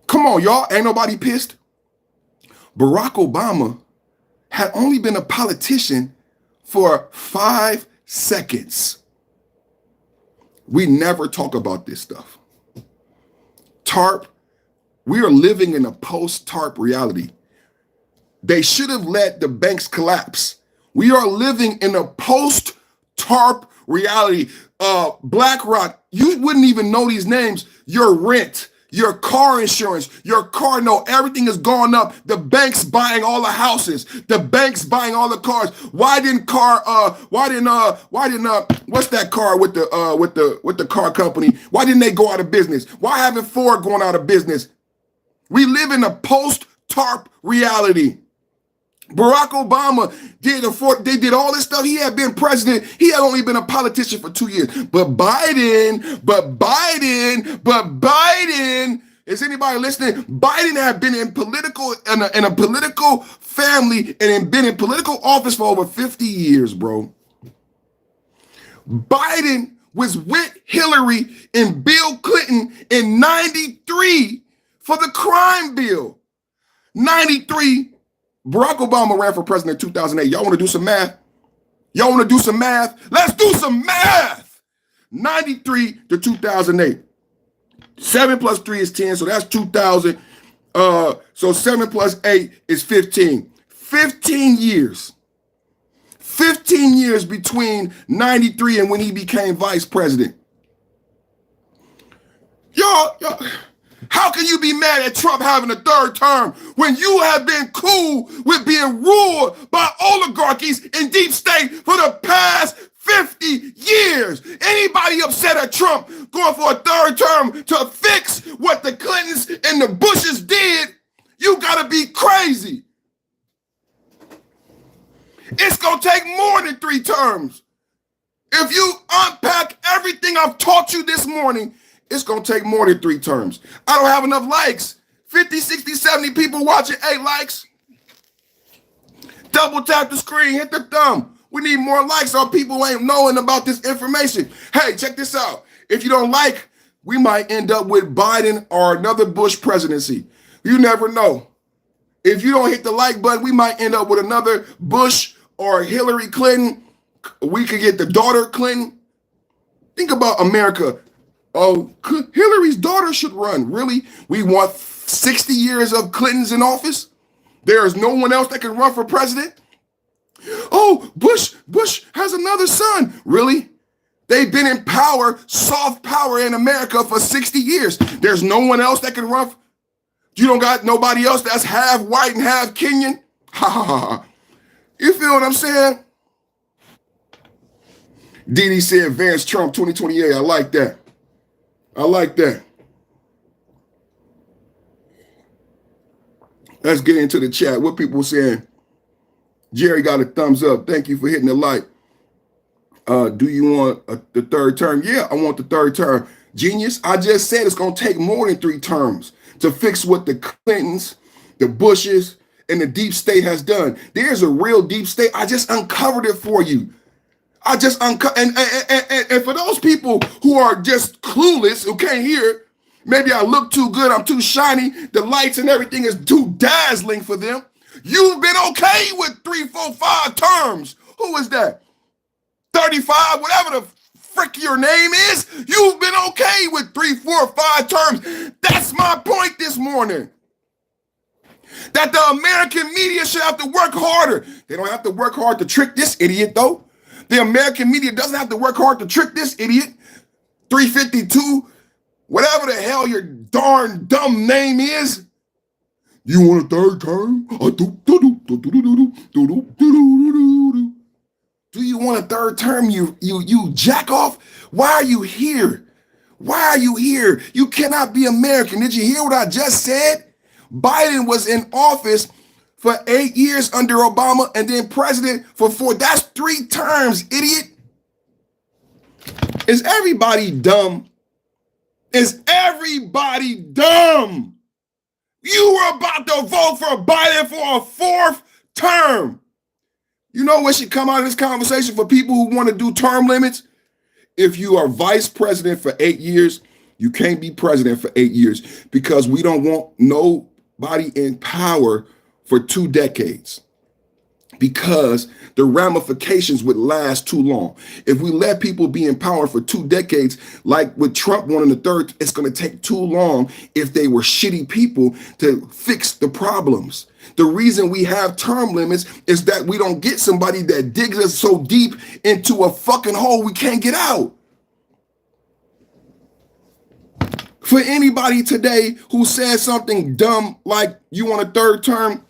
A: Come on, y'all. Ain't nobody pissed? Barack Obama had only been a politician for 5 seconds. We never talk about this stuff. TARP, we are living in a post-TARP reality. They should have let the banks collapse. We are living in a post-TARP reality. BlackRock, you wouldn't even know these names. Your rent, Your car insurance, your car note, everything has gone up. The bank's buying all the houses. The bank's buying all the cars. Why didn't what's that car with the car company? Why didn't they go out of business? Why haven't Ford gone out of business? We live in a post-TARP reality. Barack Obama they did all this stuff. He had been president. He had only been a politician for 2 years. But Biden, is anybody listening? Biden had been in a political family and been in political office for over 50 years, bro. Biden was with Hillary and Bill Clinton in 93 for the crime bill. 93. Barack Obama ran for president in 2008. Y'all want to do some math? Y'all want to do some math? Let's do some math. 93 to 2008. 7 plus 3 is 10, so that's 2,000. So 7 plus 8 is 15. 15 years. 15 years between 93 and when he became vice president. Y'all, how can you be mad at Trump having a third term when you have been cool with being ruled by oligarchies in deep state for the past 50 years? Anybody upset at Trump going for a third term to fix what the Clintons and the Bushes did? You gotta be crazy. It's gonna take more than 3 terms. If you unpack everything I've taught you this morning, it's going to take more than 3 terms. I don't have enough likes. 50, 60, 70 people watching, 8 likes. Double tap the screen, hit the thumb. We need more likes so people ain't knowing about this information. Hey, check this out. If you don't like, we might end up with Biden or another Bush presidency. You never know. If you don't hit the like button, we might end up with another Bush or Hillary Clinton. We could get the daughter Clinton. Think about America. Oh, Hillary's daughter should run. Really? We want 60 years of Clintons in office? There is no one else that can run for president? Oh, Bush has another son. Really? They've been in power, soft power in America for 60 years. There's no one else that can run. You don't got nobody else that's half white and half Kenyan? Ha ha ha. You feel what I'm saying? Didi said, Vance Trump 2028. I like that. I like that. Let's get into the chat. What people saying? Jerry got a thumbs up. Thank you for hitting the like. Do you want the third term? Yeah, I want the third term. Genius, I just said it's going to take more than 3 terms to fix what the Clintons, the Bushes, and the deep state has done. There's a real deep state. I just uncovered it for you. I just and for those people who are just clueless, who can't hear, maybe I look too good, I'm too shiny, the lights and everything is too dazzling for them. You've been okay with 3, 4, 5 terms. Who is that? 35, whatever the frick your name is. You've been okay with 3, 4, 5 terms. That's my point this morning. That the American media should have to work harder. They don't have to work hard to trick this idiot, though. The American media doesn't have to work hard to trick this idiot. 352, whatever the hell your darn dumb name is. You want a third term? Do you want a third term, you jack off? Why are you here? Why are you here? You cannot be American. Did you hear what I just said? Biden was in office for 8 years under Obama and then president for 4. That's 3 terms, idiot. Is everybody dumb? Is everybody dumb? You were about to vote for Biden for a 4th term. You know what should come out of this conversation for people who want to do term limits? If you are vice president for 8 years, you can't be president for 8 years because we don't want nobody in power for 2 decades because the ramifications would last too long. If we let people be in power for 2 decades, like with Trump wanting the third, it's going to take too long if they were shitty people to fix the problems. The reason we have term limits is that we don't get somebody that digs us so deep into a fucking hole we can't get out. For anybody today who says something dumb like you want a third term,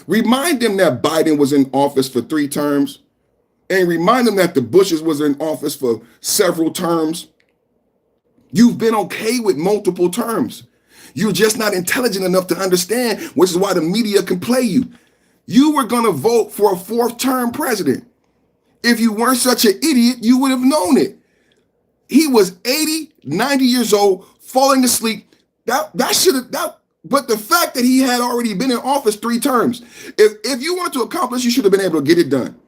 A: remind them that Biden was in office for 3 terms, and remind them that the Bushes was in office for several terms. You've been okay with multiple terms. You're just not intelligent enough to understand, which is why the media can play you. You were going to vote for a 4th term president. If you weren't such an idiot, you would have known it. He was 80, 90 years old, falling asleep. But the fact that he had already been in office 3 terms, if you wanted to accomplish, you should have been able to get it done.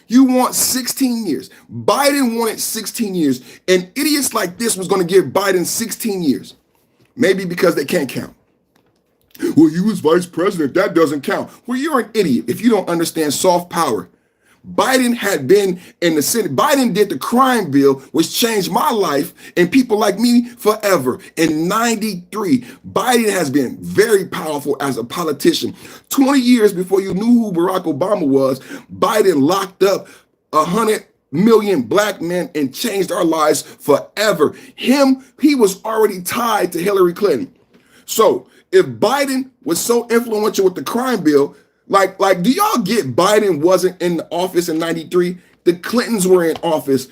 A: You want 16 years. Biden wanted 16 years. And idiots like this was going to give Biden 16 years. Maybe because they can't count. Well, you was vice president. That doesn't count. Well, you're an idiot if you don't understand soft power. Biden had been in the Senate. Biden did the crime bill, which changed my life and people like me forever. In 93, Biden has been very powerful as a politician. 20 years before you knew who Barack Obama was, Biden locked up 100 million black men and changed our lives forever. He was already tied to Hillary Clinton. So if Biden was so influential with the crime bill, like, do y'all get Biden wasn't in the office in 93? The Clintons were in office.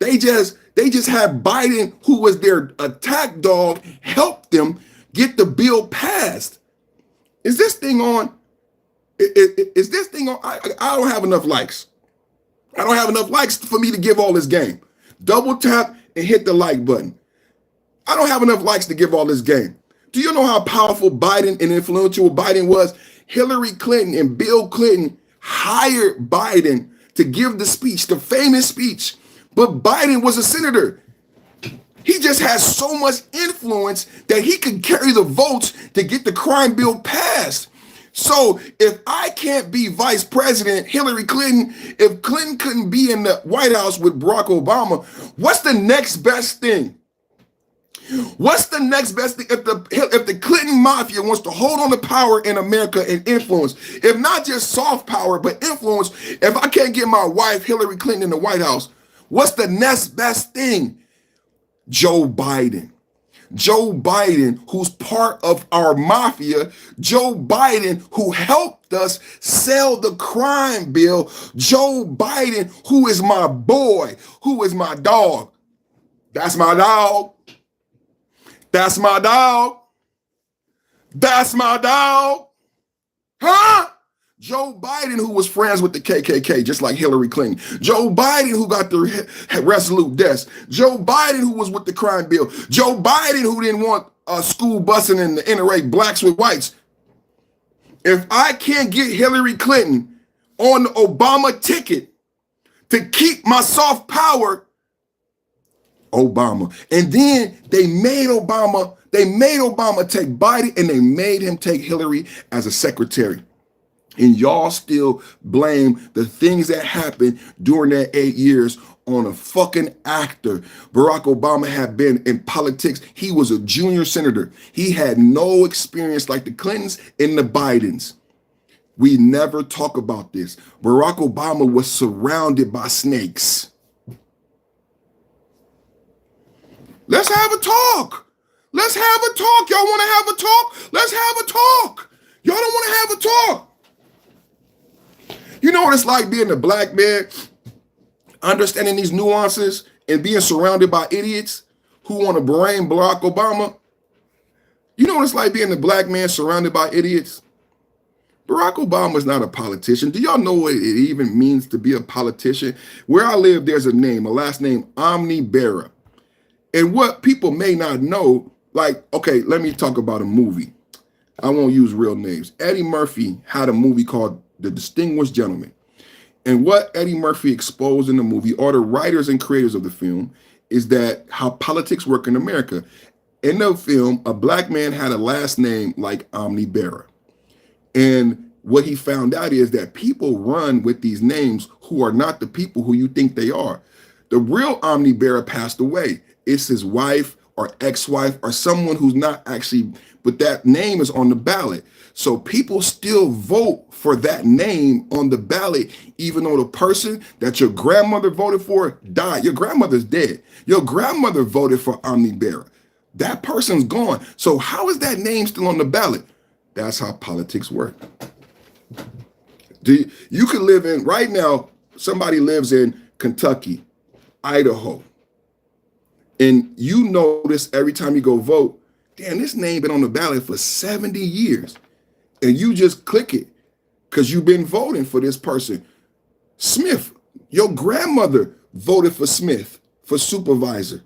A: They just had Biden, who was their attack dog, help them get the bill passed. Is this thing on? Is this thing on? I don't have enough likes. I don't have enough likes for me to give all this game. Double tap and hit the like button. I don't have enough likes to give all this game. Do you know how powerful Biden and influential Biden was? Hillary Clinton and Bill Clinton hired Biden to give the speech, the famous speech. But Biden was a senator. He just has so much influence that he could carry the votes to get the crime bill passed. So if I can't be vice president, Hillary Clinton, if Clinton couldn't be in the White House with Barack Obama, what's the next best thing? What's the next best thing? If the Clinton mafia wants to hold on to power in America and influence, if not just soft power, but influence, if I can't get my wife, Hillary Clinton, in the White House, what's the next best thing? Joe Biden. Joe Biden, who's part of our mafia. Joe Biden, who helped us sell the crime bill. Joe Biden, who is my boy, who is my dog. That's my dog. That's my dog. That's my dog. Huh? Joe Biden, who was friends with the KKK, just like Hillary Clinton. Joe Biden, who got the resolute deaths. Joe Biden, who was with the crime bill. Joe Biden, who didn't want school busing and to integrate blacks with whites. If I can't get Hillary Clinton on the Obama ticket to keep my soft power, Obama. And then they made Obama take Biden, and they made him take Hillary as a secretary. And y'all still blame the things that happened during that 8 years on a fucking actor. Barack Obama had been in politics. He was a junior senator. He had no experience like the Clintons and the Bidens. We never talk about this. Barack Obama was surrounded by snakes. Let's have a talk. Let's have a talk. Y'all want to have a talk? Let's have a talk. Y'all don't want to have a talk. You know what it's like being a black man, understanding these nuances and being surrounded by idiots who want to blame Barack Obama? You know what it's like being a black man surrounded by idiots? Barack Obama is not a politician. Do y'all know what it even means to be a politician? Where I live, there's a last name, Omni-Bearer. And what people may not know, like, okay, let me talk about a movie. I won't use real names. Eddie Murphy had a movie called The Distinguished Gentleman. And what Eddie Murphy exposed in the movie, or the writers and creators of the film, is that how politics work in America. In the film, a black man had a last name like Omni-Bearer. And what he found out is that people run with these names who are not the people who you think they are. The real Omni-Bearer passed away. It's his wife or ex-wife or someone who's not actually, but that name is on the ballot. So people still vote for that name on the ballot, even though the person that your grandmother voted for died. Your grandmother's dead. Your grandmother voted for Omni-Bearer. That person's gone. So how is that name still on the ballot? That's how politics work. You could live in, right now, somebody lives in Kentucky, Idaho, and you notice every time you go vote, damn, this name been on the ballot for 70 years. And you just click it because you've been voting for this person. Smith, your grandmother voted for Smith for supervisor.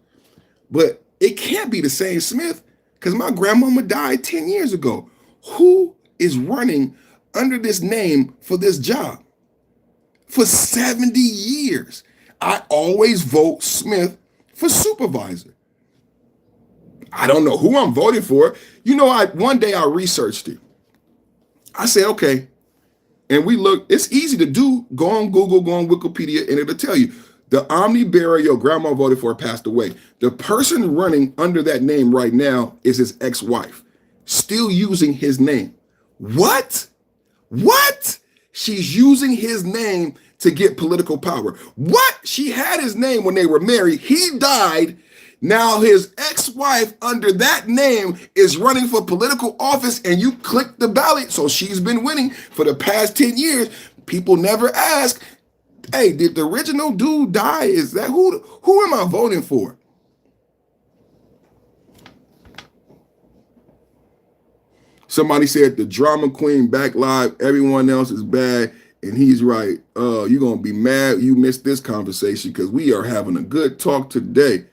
A: But it can't be the same Smith because my grandmama died 10 years ago. Who is running under this name for this job? For 70 years, I always vote Smith for supervisor. I don't know who I'm voting for. You know, one day I researched it. I said, okay, and we look, it's easy to do. Go on Google, go on Wikipedia, and it'll tell you. The Omni bearer your grandma voted for passed away. The person running under that name right now is his ex-wife, still using his name. What? What? She's using his name to get political power. What? She had his name when they were married. He died. Now his ex-wife under that name is running for political office, and you click the ballot. So she's been winning for the past 10 years. People never ask, hey, did the original dude die? Is that who am I voting for? Somebody said the drama queen back live, everyone else is bad, and he's right. You're going to be mad you missed this conversation because we are having a good talk today.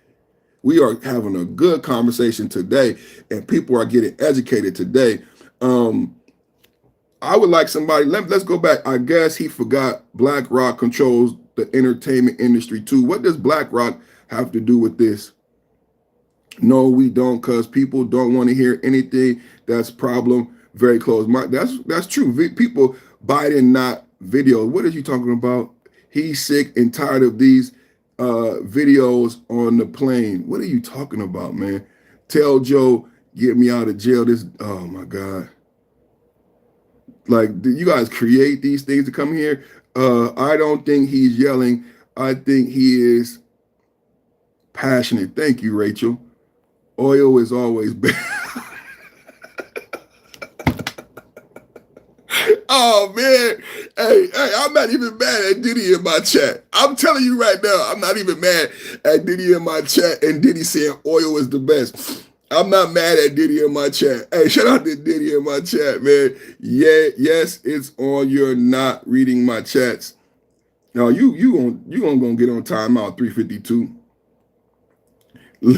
A: We are having a good conversation today, and people are getting educated today. I would like somebody, let's go back. I guess he forgot BlackRock controls the entertainment industry too. What does BlackRock have to do with this? No, we don't, because people don't want to hear anything that's problem very close. That's true. People, Biden not video. What are you talking about? He's sick and tired of these videos on the plane. What are you talking about, man? Tell Joe, get me out of jail. Oh my God. Like, do you guys create these things to come here? I don't think he's yelling. I think he is passionate. Thank you, Rachel. Oil is always bad. Oh man, hey, I'm not even mad at Diddy in my chat. I'm telling you right now, I'm not even mad at Diddy in my chat and Diddy saying oil is the best. I'm not mad at Diddy in my chat. Hey, shout out to Diddy in my chat, man. Yeah, yes, it's on. You're not reading my chats. No, you gonna get on timeout 352.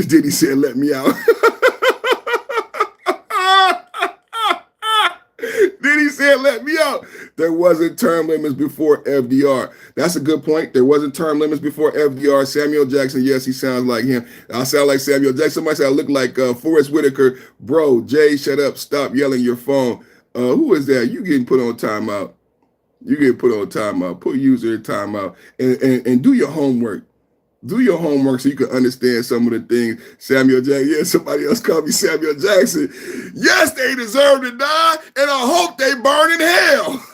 A: Diddy said, "Let me out." Diddy said, "Let me out." There wasn't term limits before FDR. That's a good point. There wasn't term limits before FDR. Samuel Jackson, yes, he sounds like him. I sound like Samuel Jackson. Somebody said I look like Forrest Whitaker. Bro, Jay, shut up. Stop yelling your phone. Who is that? You getting put on timeout. You get put on timeout. Put user in timeout. And do your homework. Do your homework so you can understand some of the things. Samuel Jackson, yeah, somebody else called me Samuel Jackson. Yes, they deserve to die, and I hope they burn in hell.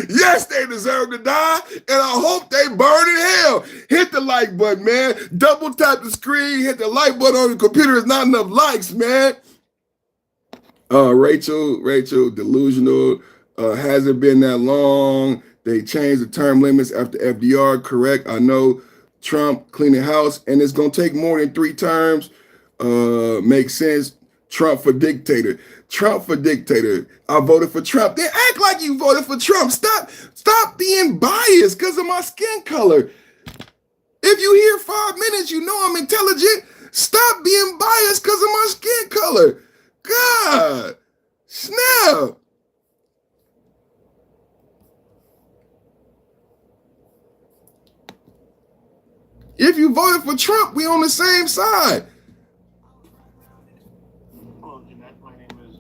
A: Yes, they deserve to die, and I hope they burn in hell. Hit the like button, man. Double tap the screen, hit the like button on the computer. It's not enough likes, man. Rachel, delusional. Hasn't been that long. They changed the term limits after FDR, correct? I know Trump cleaning house, and it's going to take more than 3 terms. Makes sense. Trump for dictator. Trump for dictator. I voted for Trump. They act like you voted for Trump. Stop being biased because of my skin color. If you hear 5 minutes, you know I'm intelligent. Stop being biased because of my skin color. God, snap. If you voted for Trump, we on the same side.
B: Hello, Jeanette. My name is.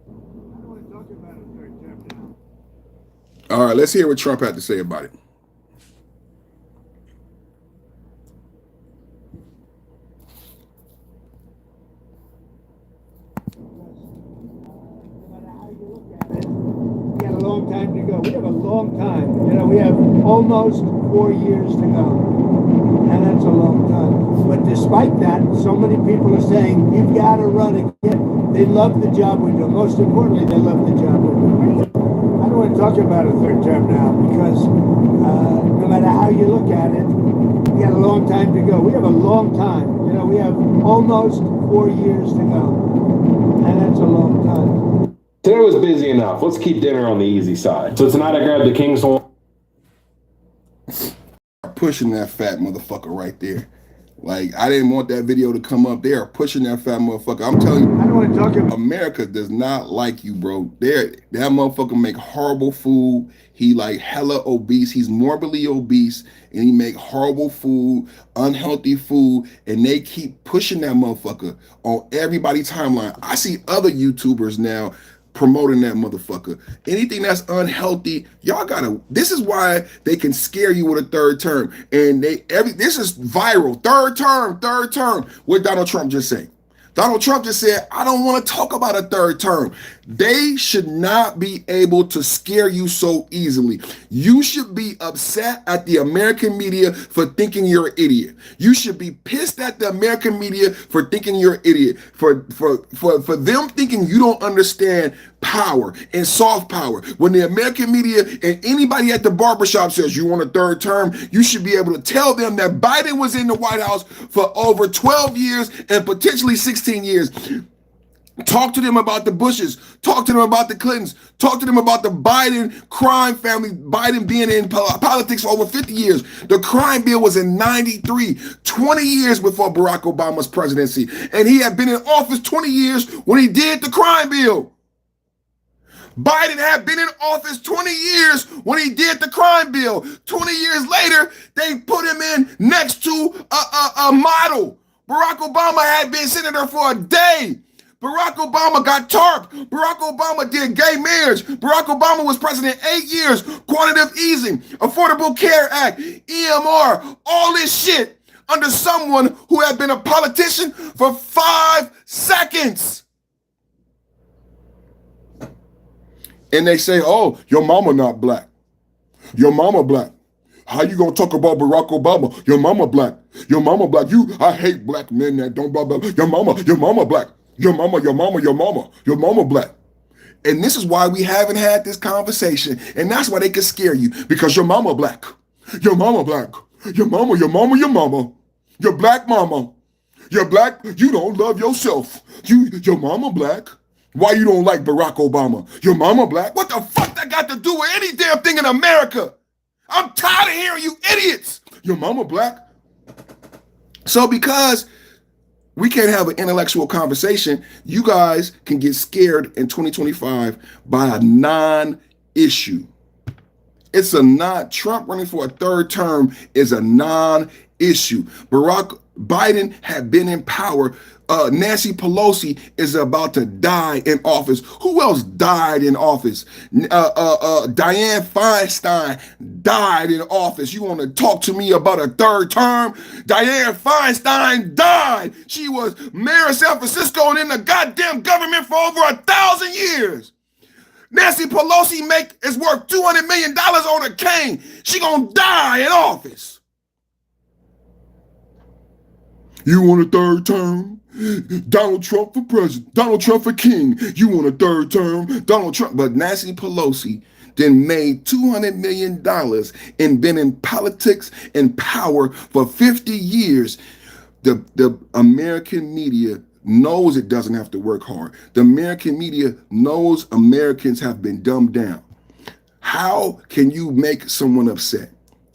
B: I don't want to talk about a third term now.
A: All right, let's hear what Trump had to say about it.
B: long time to go. We have a long time. You know, we have almost 4 years to go. And that's a long time. But despite that, so many people are saying, you've got to run again. They love the job we do. Most importantly, they love the job we do. I don't want to talk about a third term now because no matter how you look at it, we got a long time to go. We have a long time. You know, we have almost 4 years to go. And that's a long time.
C: Today was busy enough. Let's keep dinner on the easy side. So tonight I grabbed the King's Horn.
A: Pushing that fat motherfucker right there. Like, I didn't want that video to come up. They are pushing that fat motherfucker. I'm telling you,
B: I don't want to talk about
A: America does not like you, bro. That motherfucker make horrible food. He like hella obese. He's morbidly obese, and he make horrible food, unhealthy food, and they keep pushing that motherfucker on everybody's timeline. I see other YouTubers now promoting that motherfucker. Anything that's unhealthy, y'all gotta, this is why they can scare you with a third term. And this is viral. Third term. What Donald Trump just say? Donald Trump just said, I don't want to talk about a third term. They should not be able to scare you so easily. You should be upset at the American media for thinking you're an idiot. You should be pissed at the American media for thinking you're an idiot. For them thinking you don't understand power and soft power. When the American media and anybody at the barbershop says you want a third term, you should be able to tell them that Biden was in the White House for over 12 years and potentially 16 years. Talk to them about the Bushes. Talk to them about the Clintons. Talk to them about the Biden crime family, Biden being in politics for over 50 years. The crime bill was in 93, 20 years before Barack Obama's presidency. And he had been in office 20 years when he did the crime bill. Biden had been in office 20 years when he did the crime bill. 20 years later, they put him in next to a model. Barack Obama had been senator for a day. Barack Obama got TARP. Barack Obama did gay marriage. Barack Obama was president 8 years. Quantitative easing, Affordable Care Act, EMR, all this shit under someone who had been a politician for 5 seconds. And they say, oh, your mama not black. Your mama black. How you gonna talk about Barack Obama? Your mama black. Your mama black. I hate black men that don't blah, blah. Your mama black. Your mama black. And this is why we haven't had this conversation. And that's why they can scare you. Because your mama black. Your mama black. Your mama. Your black mama. You're black. You don't love yourself. Your mama black. Why you don't like Barack Obama? Your mama black? What the fuck that got to do with any damn thing in America? I'm tired of hearing you idiots. Your mama black? So because we can't have an intellectual conversation, you guys can get scared in 2025 by a non-issue. It's a Trump running for a third term is a non-issue. Biden had been in power. Nancy Pelosi is about to die in office. Who else died in office? Dianne Feinstein died in office. You want to talk to me about a third term? Dianne Feinstein died. She was mayor of San Francisco and in the goddamn government for over 1,000 years. Nancy Pelosi is worth $200 million on a cane. She gonna die in office. You want a third term? Donald Trump for president. Donald Trump for king. You want a third term? Donald Trump. But Nancy Pelosi then made $200 million and been in politics and power for 50 years. The American media knows it doesn't have to work hard. The American media knows Americans have been dumbed down. How can you make someone upset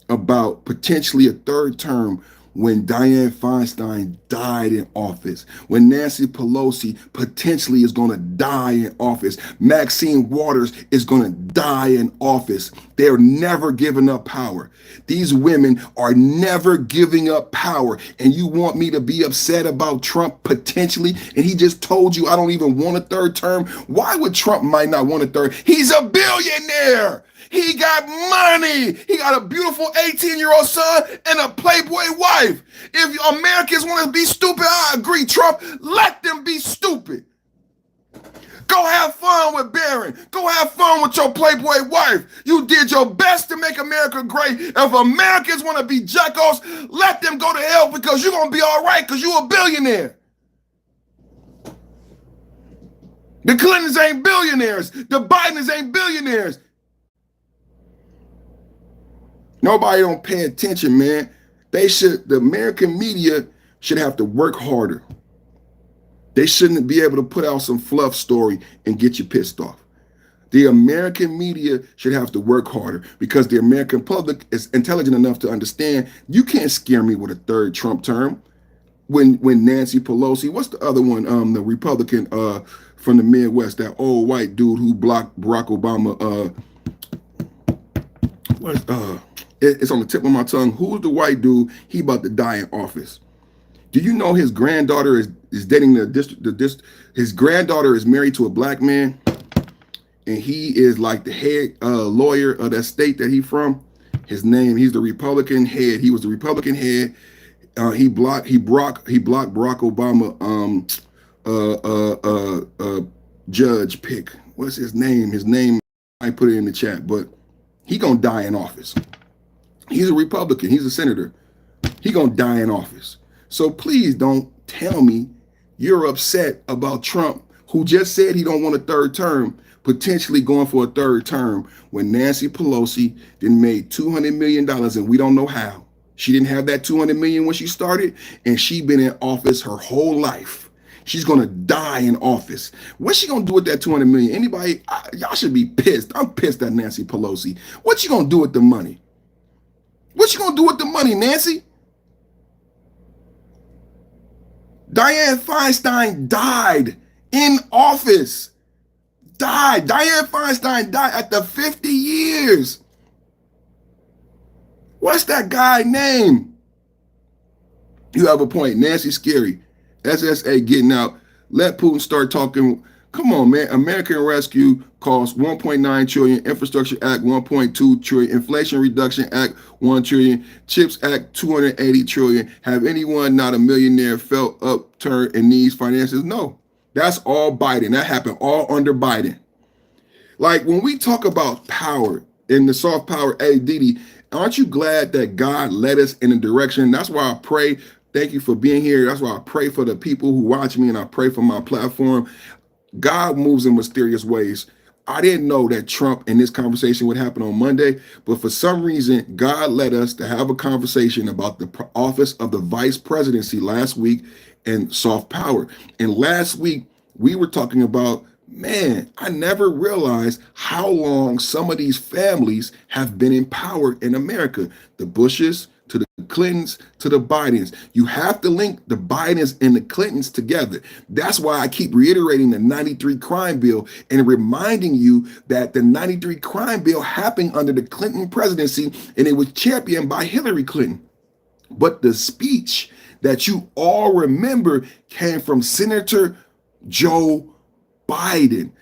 A: about potentially a third term when Dianne Feinstein died in office, when Nancy Pelosi potentially is going to die in office, Maxine Waters is going to die in office? They're never giving up power. These women are never giving up power. And you want me to be upset about Trump potentially? And he just told you, I don't even want a third term. Why would Trump might not want a third? He's a billionaire. He got money. He got a beautiful 18-year-old son and a Playboy wife. If Americans want to be stupid, I agree. Trump, let them be stupid. Go have fun with Barron. Go have fun with your Playboy wife. You did your best to make America great. If Americans want to be jackals, let them go to hell because you're going to be all right because you're a billionaire. The Clintons ain't billionaires. The Bidens ain't billionaires. Nobody don't pay attention, man. The American media should have to work harder. They shouldn't be able to put out some fluff story and get you pissed off. The American media should have to work harder because the American public is intelligent enough to understand you can't scare me with a third Trump term. When Nancy Pelosi, what's the other one? The Republican from the Midwest, that old white dude who blocked Barack Obama. It's on the tip of my tongue. Who's the white dude? He about to die in office. Do you know his granddaughter is dating his granddaughter is married to a black man, and he is like the head lawyer of that state that he's from. He's the Republican head. He was the Republican head. He blocked Barack Obama judge pick. What's his name? His name, I put it in the chat, but he gonna die in office. He's a Republican. He's a senator. He gonna die in office. So please don't tell me you're upset about Trump, who just said he don't want a third term, potentially going for a third term, when Nancy Pelosi then made $200 million and we don't know how. She didn't have that $200 million when she started, and she been in office her whole life. She's gonna die in office. What's she gonna do with that $200 million? Anybody? Y'all should be pissed. I'm pissed at Nancy Pelosi. What you gonna do with the money? What you gonna do with the money, Nancy? Dianne Feinstein died in office. Died. Dianne Feinstein died after 50 years. What's that guy name? You have a point. Nancy Scary. SSA getting out. Let Putin start talking. Come on, man. American Rescue costs $1.9 trillion. Infrastructure Act, $1.2 trillion. Inflation Reduction Act, $1 trillion. CHIPS Act, $280 trillion. Have anyone not a millionaire felt upturned and needs finances? No. That's all Biden. That happened all under Biden. Like when we talk about power in the soft power, hey, Didi, aren't you glad that God led us in a direction? That's why I pray. Thank you for being here. That's why I pray for the people who watch me, and I pray for my platform. God moves in mysterious ways. I didn't know that Trump and this conversation would happen on Monday, but for some reason, God led us to have a conversation about the office of the vice presidency last week and soft power. And last week, we were talking about, man, I never realized how long some of these families have been in power in America. The Bushes, to the Clintons, to the Bidens. You have to link the Bidens and the Clintons together. That's why I keep reiterating the 93 crime bill and reminding you that the 93 crime bill happened under the Clinton presidency, and it was championed by Hillary Clinton. But the speech that you all remember came from Senator Joe Biden.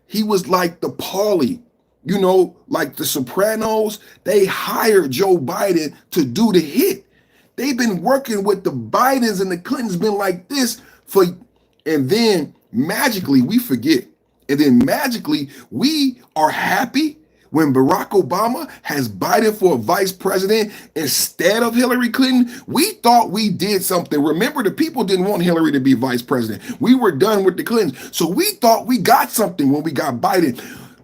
A: He was like the Paulie. You know, like the Sopranos, they hired Joe Biden to do the hit. They've been working with the Bidens and the Clintons, been like this and then magically we forget. And then magically we are happy when Barack Obama has Biden for a vice president instead of Hillary Clinton. We thought we did something. Remember, the people didn't want Hillary to be vice president. We were done with the Clintons. So we thought we got something when we got Biden.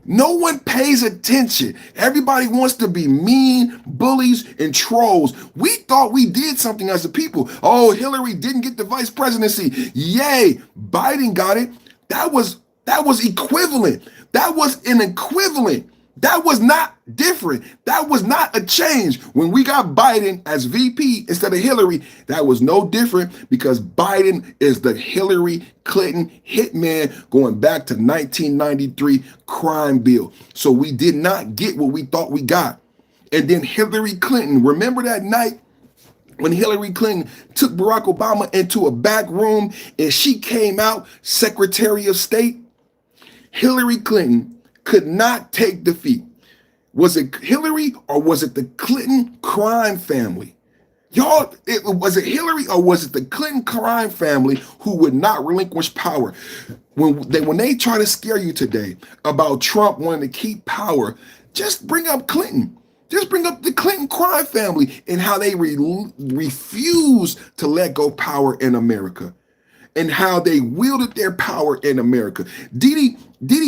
A: No one pays attention. Everybody wants to be mean, bullies, and trolls. We thought we did something as a people. Oh, Hillary didn't get the vice presidency. Yay, Biden got it. That was equivalent. That was an equivalent. That was not different. That was not a change. When we got Biden as VP instead of Hillary, that was no different because Biden is the Hillary Clinton hitman going back to 1993 crime bill. So we did not get what we thought we got. And then Hillary Clinton, remember that night when Hillary Clinton took Barack Obama into a back room and she came out Secretary of State? Hillary Clinton could not take defeat. Was it Hillary or was it the Clinton crime family? Y'all, was it Hillary or was it the Clinton crime family who would not relinquish power? When they try to scare you today about Trump wanting to keep power, just bring up Clinton. Just bring up the Clinton crime family and how they refuse to let go power in America and how they wielded their power in America. Didi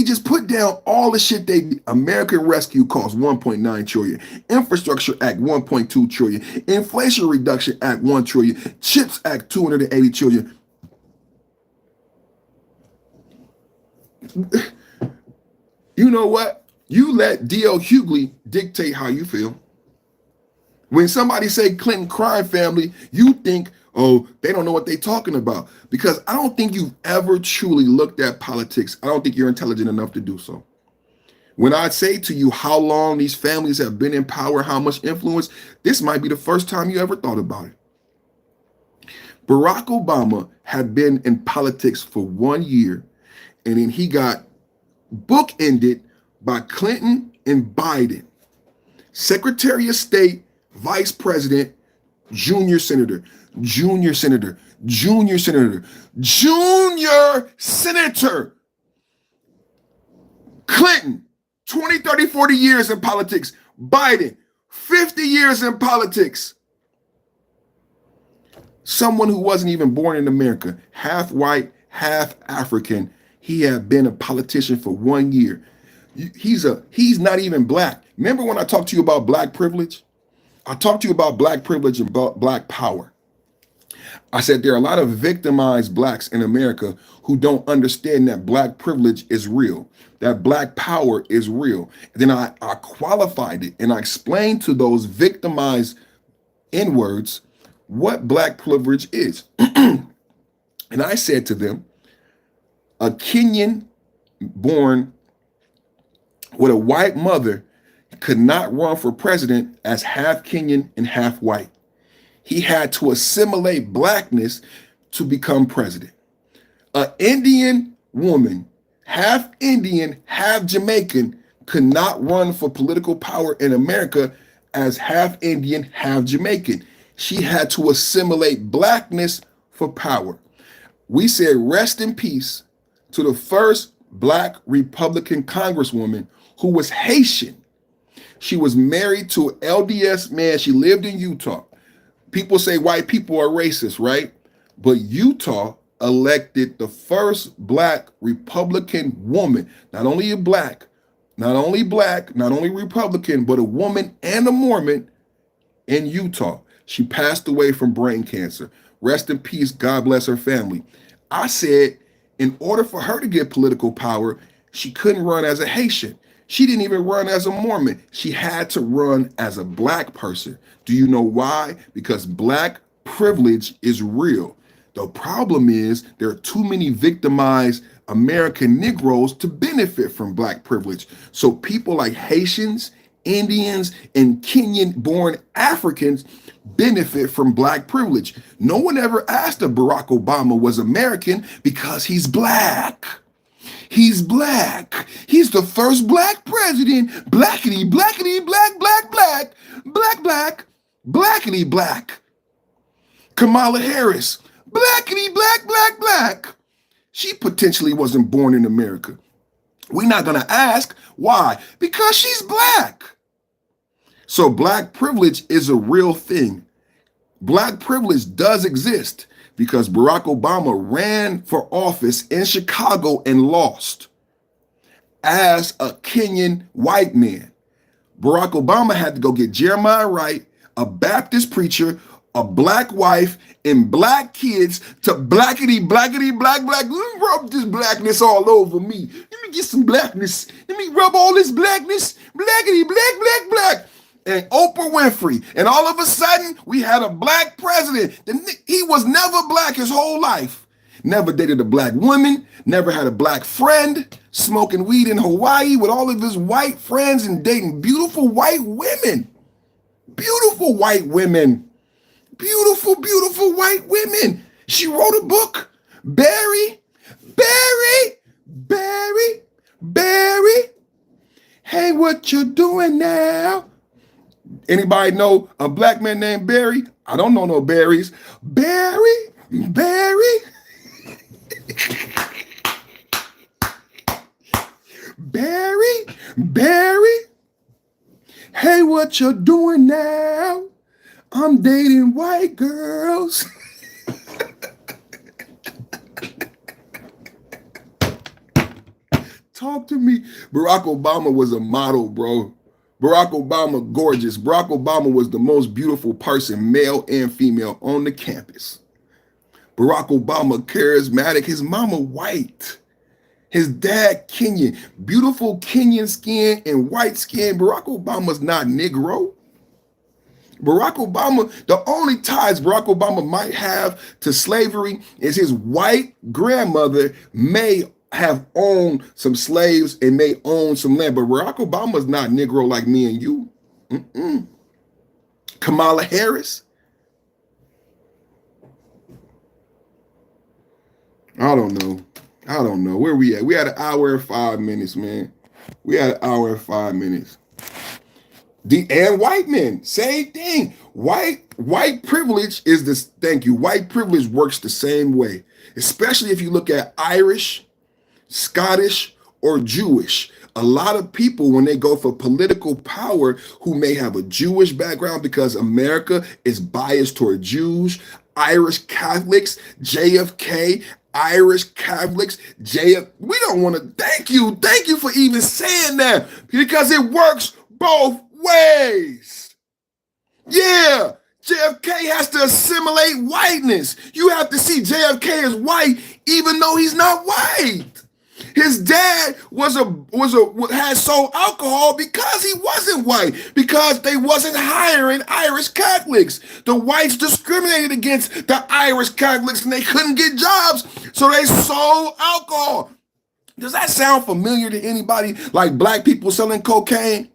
A: just put down all the shit American Rescue cost 1.9 trillion, Infrastructure Act 1.2 trillion, Inflation Reduction Act 1 trillion, CHIPS Act 280 trillion. You know what? You let D.L. Hughley dictate how you feel. When somebody say Clinton crime family, you think, oh, they don't know what they're talking about. Because I don't think you've ever truly looked at politics. I don't think you're intelligent enough to do so. When I say to you how long these families have been in power, how much influence, this might be the first time you ever thought about it. Barack Obama had been in politics for 1 year, and then he got bookended by Clinton and Biden. Secretary of State, Vice President, junior senator, junior senator, junior senator, junior senator. Clinton, 20, 30, 40 years in politics. Biden, 50 years in politics. Someone who wasn't even born in America, half white, half African. He had been a politician for 1 year. He's not even black. Remember when I talked to you about black privilege? I talked to you about black privilege and black power. I said there are a lot of victimized blacks in America who don't understand that black privilege is real, that black power is real. Then I qualified it and I explained to those victimized N-words what black privilege is. And I said to them, a Kenyan born with a white mother could not run for president as half Kenyan and half white. He had to assimilate blackness to become president. An Indian woman, half Indian, half Jamaican, could not run for political power in America as half Indian, half Jamaican. She had to assimilate blackness for power. We said rest in peace to the first black Republican congresswoman who was Haitian. She was married to an LDS man. She lived in Utah. People say white people are racist, right? But Utah elected the first black Republican woman, not only not only Republican, but a woman and a Mormon in Utah. She passed away from brain cancer. Rest in peace. God bless her family. I said, in order for her to get political power, she couldn't run as a Haitian. She didn't even run as a Mormon. She had to run as a black person. Do you know why? Because black privilege is real. The problem is there are too many victimized American Negroes to benefit from black privilege. So people like Haitians, Indians, and Kenyan-born Africans benefit from black privilege. No one ever asked if Barack Obama was American because he's black. He's black. He's the first black president. Blackity, blackity, black, black, black, black, black, blackity, black. Kamala Harris, blackity, black, black, black. She potentially wasn't born in America. We're not going to ask why. Because she's black. So black privilege is a real thing. Black privilege does exist because Barack Obama ran for office in Chicago and lost as a Kenyan white man. Barack Obama had to go get Jeremiah Wright, a Baptist preacher, a black wife, and black kids to blackity, blackity, black, black. Let me rub this blackness all over me. Let me get some blackness. Let me rub all this blackness. Blackity, black, black, black. And Oprah Winfrey. And all of a sudden, we had a black president. He was never black his whole life. Never dated a black woman. Never had a black friend. Smoking weed in Hawaii with all of his white friends and dating beautiful white women. Beautiful white women. Beautiful, beautiful white women. She wrote a book. Barry. Hey, what you doing now? Anybody know a black man named Barry? I don't know no Barrys. Barry. Barry. Hey, what you doing now? I'm dating white girls. Talk to me. Barack Obama was a model, bro. Barack Obama, gorgeous. Barack Obama was the most beautiful person, male and female, on the campus. Barack Obama, charismatic. His mama, white. His dad, Kenyan. Beautiful Kenyan skin and white skin. Barack Obama's not Negro. Barack Obama, the only ties Barack Obama might have to slavery is his white grandmother may have owned some slaves and may own some land. But Barack Obama's not Negro like me and you. Kamala Harris. I don't know. Where we at? We had an hour and 5 minutes, man. We had an hour and 5 minutes. And white men, same thing. White privilege is this. Thank you. White privilege works the same way, especially if you look at Irish, Scottish, or Jewish. A lot of people, when they go for political power, who may have a Jewish background because America is biased toward Jews, Irish Catholics, JFK, Irish Catholics, we don't want to, thank you for even saying that, because it works both ways. Yeah, JFK has to assimilate whiteness. You have to see JFK as white, even though he's not white. His dad had sold alcohol because he wasn't white, because they wasn't hiring Irish Catholics. The whites discriminated against the Irish Catholics and they couldn't get jobs, so they sold alcohol. Does that sound familiar to anybody? Like black people selling cocaine?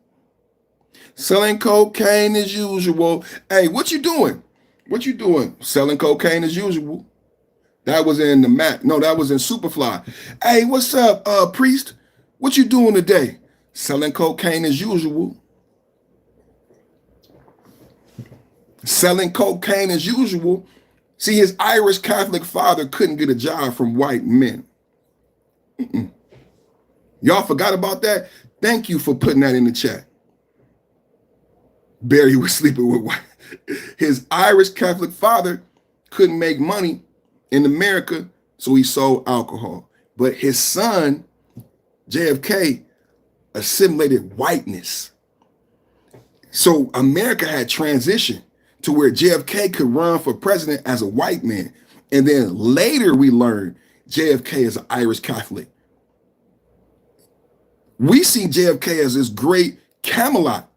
A: Selling cocaine as usual. Hey, what you doing? What you doing? Selling cocaine as usual. That was in the Mac. No, that was in Superfly. Hey, what's up, priest? What you doing today? Selling cocaine as usual. Selling cocaine as usual. See, his Irish Catholic father couldn't get a job from white men. Y'all forgot about that? Thank you for putting that in the chat. Barry was sleeping with white. His Irish Catholic father couldn't make money in America, so he sold alcohol. But his son, JFK, assimilated whiteness. So America had transitioned to where JFK could run for president as a white man. And then later we learned JFK is an Irish Catholic. We see JFK as this great Camelot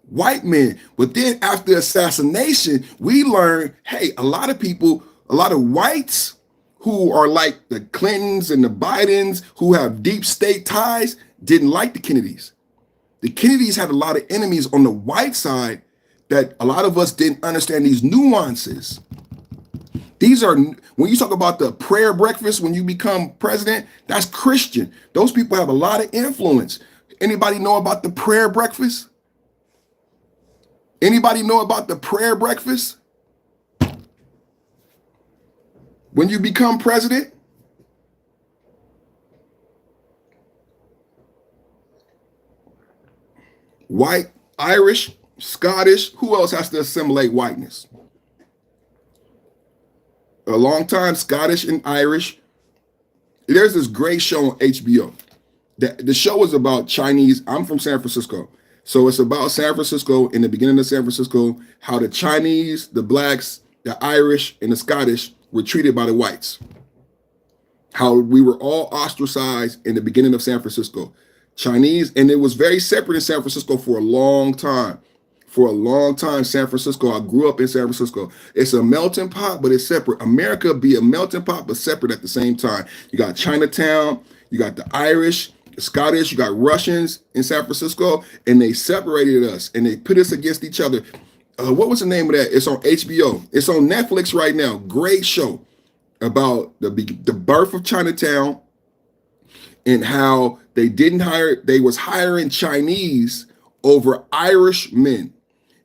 A: white man. But then after assassination, we learned, hey, a lot of whites who are like the Clintons and the Bidens, who have deep state ties, didn't like the Kennedys. The Kennedys had a lot of enemies on the white side that a lot of us didn't understand these nuances. These are, when you talk about the prayer breakfast, when you become president, that's Christian. Those people have a lot of influence. Anybody know about the prayer breakfast? Anybody know about the prayer breakfast? When you become president, white, Irish, Scottish, who else has to assimilate whiteness? A long time, Scottish and Irish. There's this great show on HBO. The show is about Chinese. I'm from San Francisco. So it's about San Francisco, in the beginning of San Francisco, how the Chinese, the blacks, the Irish, and the Scottish were treated by the whites. How we were all ostracized in the beginning of San Francisco. Chinese, and it was very separate in San Francisco for a long time. For a long time, San Francisco, I grew up in San Francisco. It's a melting pot, but it's separate. America be a melting pot, but separate at the same time. You got Chinatown, you got the Irish, the Scottish, you got Russians in San Francisco, and they separated us, and they put us against each other. What was the name of that? It's on HBO. It's on Netflix right now. Great show about the birth of Chinatown and how they was hiring Chinese over Irish men.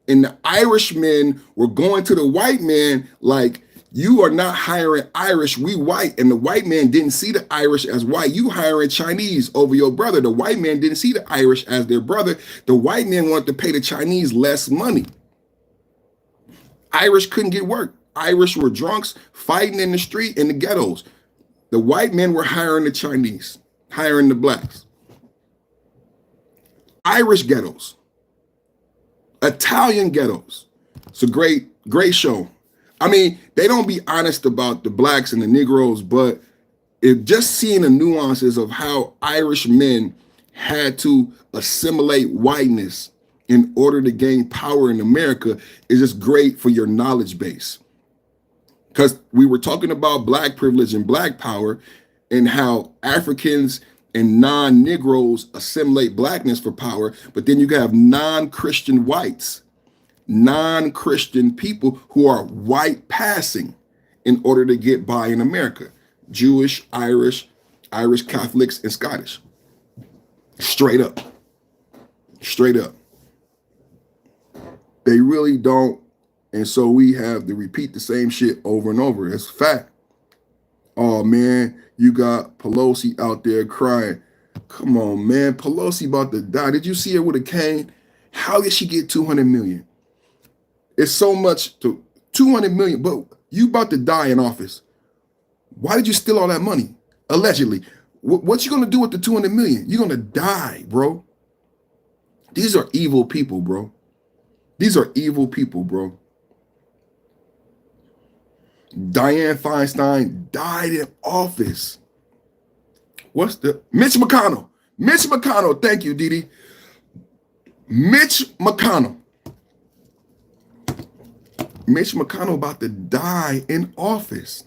A: And the Irishmen were going to the white man like, you are not hiring Irish, we white. And the white man didn't see the Irish as white. You hiring Chinese over your brother. The white man didn't see the Irish as their brother. The white man wanted to pay the Chinese less money. Irish couldn't get work. Irish were drunks fighting in the street in the ghettos. The white men were hiring the Chinese, hiring the blacks. Irish ghettos, Italian ghettos. It's a great show. I mean, they don't be honest about the blacks and the Negroes, but just seeing the nuances of how Irish men had to assimilate whiteness in order to gain power in America is just great for your knowledge base. Because we were talking about black privilege and black power and how Africans and non-Negroes assimilate blackness for power, but then you have non-Christian whites, non-Christian people who are white passing in order to get by in America. Jewish, Irish Catholics, and Scottish. Straight up. Straight up. They really don't. And so we have to repeat the same shit over and over. It's fact. Oh, man, you got Pelosi out there crying. Come on, man. Pelosi about to die. Did you see her with a cane? How did she get 200 million? It's so much to 200 million, but you about to die in office. Why did you steal all that money? Allegedly. What you going to do with the 200 million? You're going to die, bro. These are evil people, bro. These are evil people, bro. Dianne Feinstein died in office. Mitch McConnell. Mitch McConnell. Thank you, Didi. Mitch McConnell. Mitch McConnell about to die in office.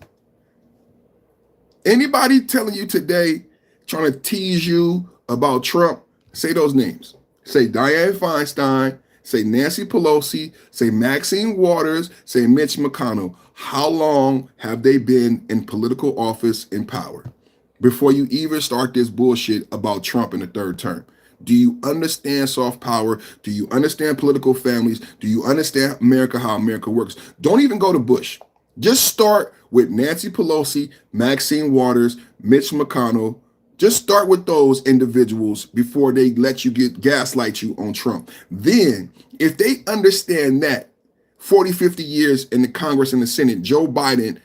A: Anybody telling you today, trying to tease you about Trump, say those names. Say Dianne Feinstein, say Nancy Pelosi, say Maxine Waters, say Mitch McConnell. How long have they been in political office and power before you even start this bullshit about Trump in the third term? Do you understand soft power? Do you understand political families? Do you understand America, how America works? Don't even go to Bush. Just start with Nancy Pelosi, Maxine Waters, Mitch McConnell. Just start with those individuals before they let you gaslight you on Trump. Then, if they understand that 40, 50 years in the Congress and the Senate, Joe Biden,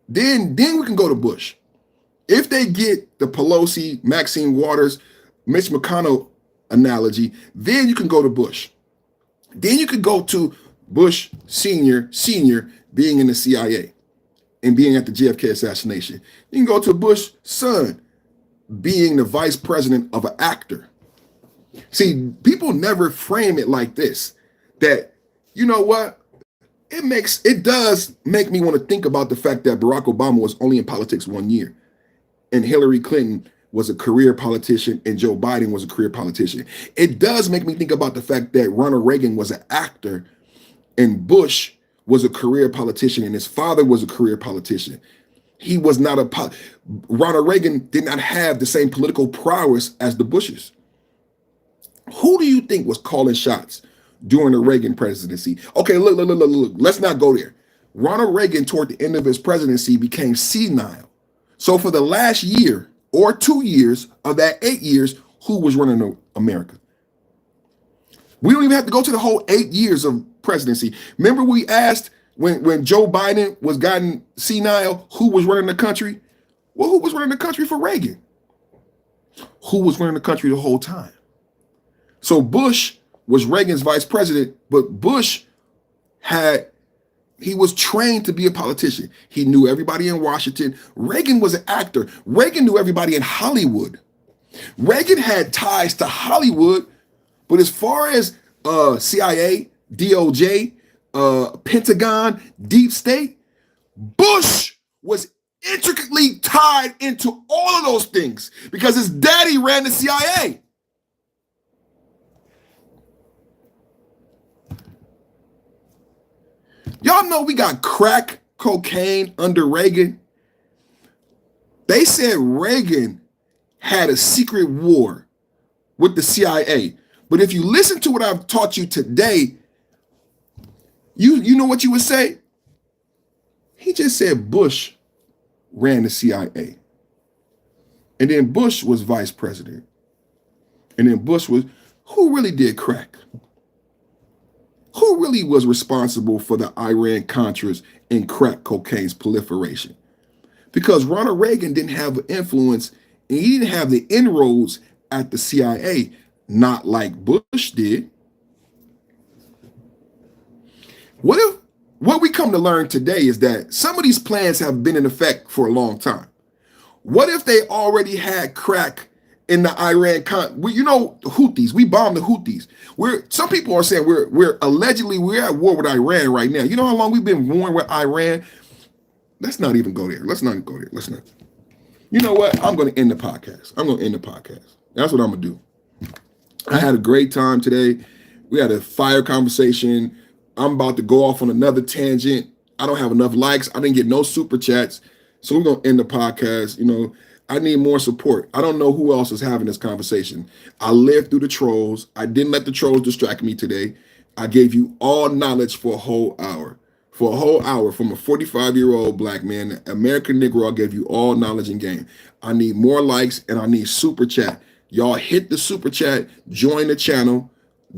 A: then we can go to Bush. If they get the Pelosi, Maxine Waters, Mitch McConnell analogy, then you can go to Bush. Then you could go to Bush senior being in the CIA and being at the JFK assassination. You can go to Bush son being the vice president of an actor. See, people never frame it like this, that, you know what? It does make me want to think about the fact that Barack Obama was only in politics 1 year and Hillary Clinton was a career politician and Joe Biden was a career politician. It does make me think about the fact that Ronald Reagan was an actor and Bush was a career politician and his father was a career politician. He was not Ronald Reagan did not have the same political prowess as the Bushes. Who do you think was calling shots during the Reagan presidency? Okay, look. Let's not go there. Ronald Reagan, toward the end of his presidency, became senile. So for the last year or 2 years of that 8 years, who was running America? We don't even have to go to the whole 8 years of presidency. Remember we asked when Joe Biden was gotten senile, who was running the country? Well, who was running the country for Reagan? Who was running the country the whole time? So Bush was Reagan's vice president, but Bush he was trained to be a politician. He knew everybody in Washington. Reagan was an actor. Reagan knew everybody in Hollywood. Reagan had ties to Hollywood, but as far as CIA, DOJ, Pentagon, Deep State, Bush was intricately tied into all of those things because his daddy ran the CIA. Y'all know we got crack cocaine under Reagan. They said Reagan had a secret war with the CIA. But if you listen to what I've taught you today, You know what you would say? He just said Bush ran the CIA. And then Bush was vice president. And then Bush was, who really did crack? Who really was responsible for the Iran-Contras and crack cocaine's proliferation? Because Ronald Reagan didn't have influence and he didn't have the inroads at the CIA, not like Bush did. What we come to learn today is that some of these plans have been in effect for a long time. What if they already had crack in the Iran? You know, the Houthis. We bombed the Houthis. Some people are saying we're allegedly at war with Iran right now. You know how long we've been warring with Iran? Let's not even go there. Let's not go there. Let's not. You know what? I'm going to end the podcast. That's what I'm going to do. I had a great time today. We had a fire conversation. I'm about to go off on another tangent. I don't have enough likes. I didn't get no super chats. So we're going to end the podcast. You know, I need more support. I don't know who else is having this conversation. I lived through the trolls. I didn't let the trolls distract me today. I gave you all knowledge for a whole hour. For a whole hour, from a 45-year-old black man, American Negro, I gave you all knowledge and game. I need more likes and I need super chat. Y'all hit the super chat, join the channel,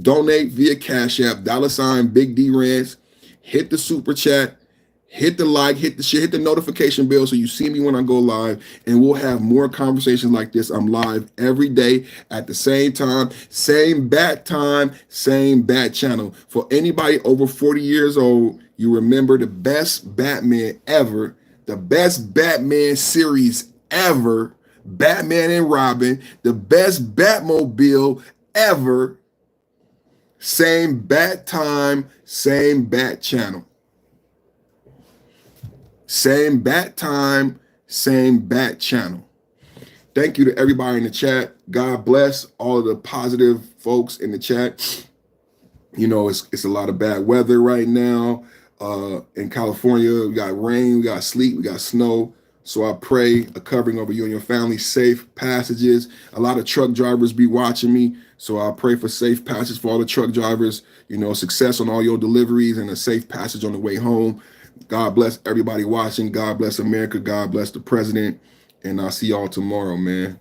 A: donate via Cash App, $ Big D Rants, hit the super chat, hit the like, hit the share, hit the notification bell so you see me when I go live, and we'll have more conversations like this. I'm live every day at the same time, same bat time, same bat channel. For anybody over 40 years old, you remember the best Batman ever, the best Batman series ever, Batman and Robin, the best Batmobile ever. Same bat time, same bat channel. Same bat time, same bat channel. Thank you to everybody in the chat. God bless all of the positive folks in the chat. You know, it's a lot of bad weather right now. In California, we got rain, we got sleet, we got snow. So I pray a covering over you and your family, safe passages. A lot of truck drivers be watching me. So I pray for safe passage for all the truck drivers, you know, success on all your deliveries and a safe passage on the way home. God bless everybody watching. God bless America. God bless the president. And I'll see y'all tomorrow, man.